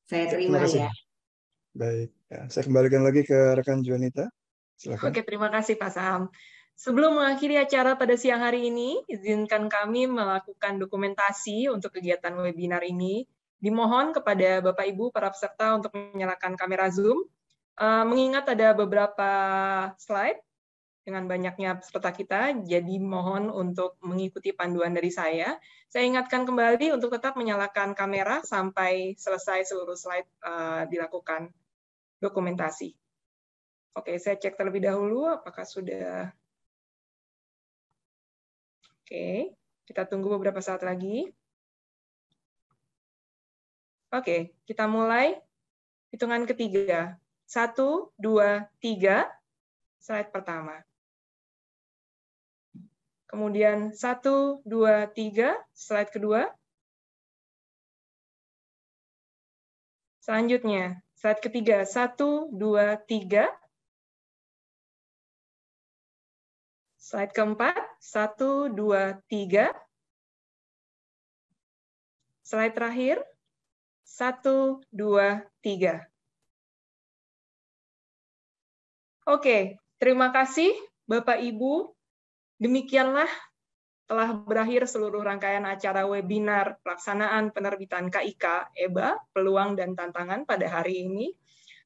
Saya Terima terima kasih. ya. Baik, ya, saya kembalikan lagi ke rekan Juanita. Silakan. Oke, terima kasih Pak Sam. Sebelum mengakhiri acara pada siang hari ini, izinkan kami melakukan dokumentasi untuk kegiatan webinar ini. Dimohon kepada Bapak Ibu para peserta untuk menyalakan kamera Zoom. Mengingat ada beberapa slide dengan banyaknya peserta kita, jadi mohon untuk mengikuti panduan dari saya. Saya ingatkan kembali untuk tetap menyalakan kamera sampai selesai seluruh slide dilakukan dokumentasi. Oke, saya cek terlebih dahulu apakah sudah. Oke, kita tunggu beberapa saat lagi. Oke, kita mulai. Hitungan ketiga. 1, 2, 3. Slide pertama. Kemudian 1, 2, 3. Slide kedua. Selanjutnya, slide ketiga. 1, 2, 3. Slide keempat, 1, 2, 3. Slide terakhir, 1, 2, 3. Oke, terima kasih Bapak Ibu. Demikianlah telah berakhir seluruh rangkaian acara webinar pelaksanaan penerbitan KIK EBA, peluang dan tantangan pada hari ini.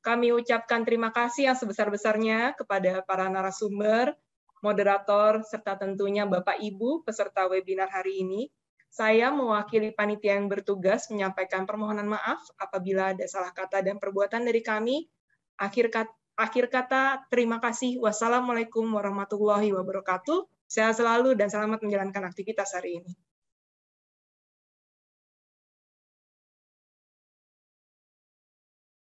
Kami ucapkan terima kasih yang sebesar-besarnya kepada para narasumber, moderator, serta tentunya Bapak Ibu peserta webinar hari ini. Saya mewakili panitia yang bertugas menyampaikan permohonan maaf apabila ada salah kata dan perbuatan dari kami. Akhir kata, terima kasih. Wassalamualaikum warahmatullahi wabarakatuh. Sehat selalu dan selamat menjalankan aktivitas hari ini.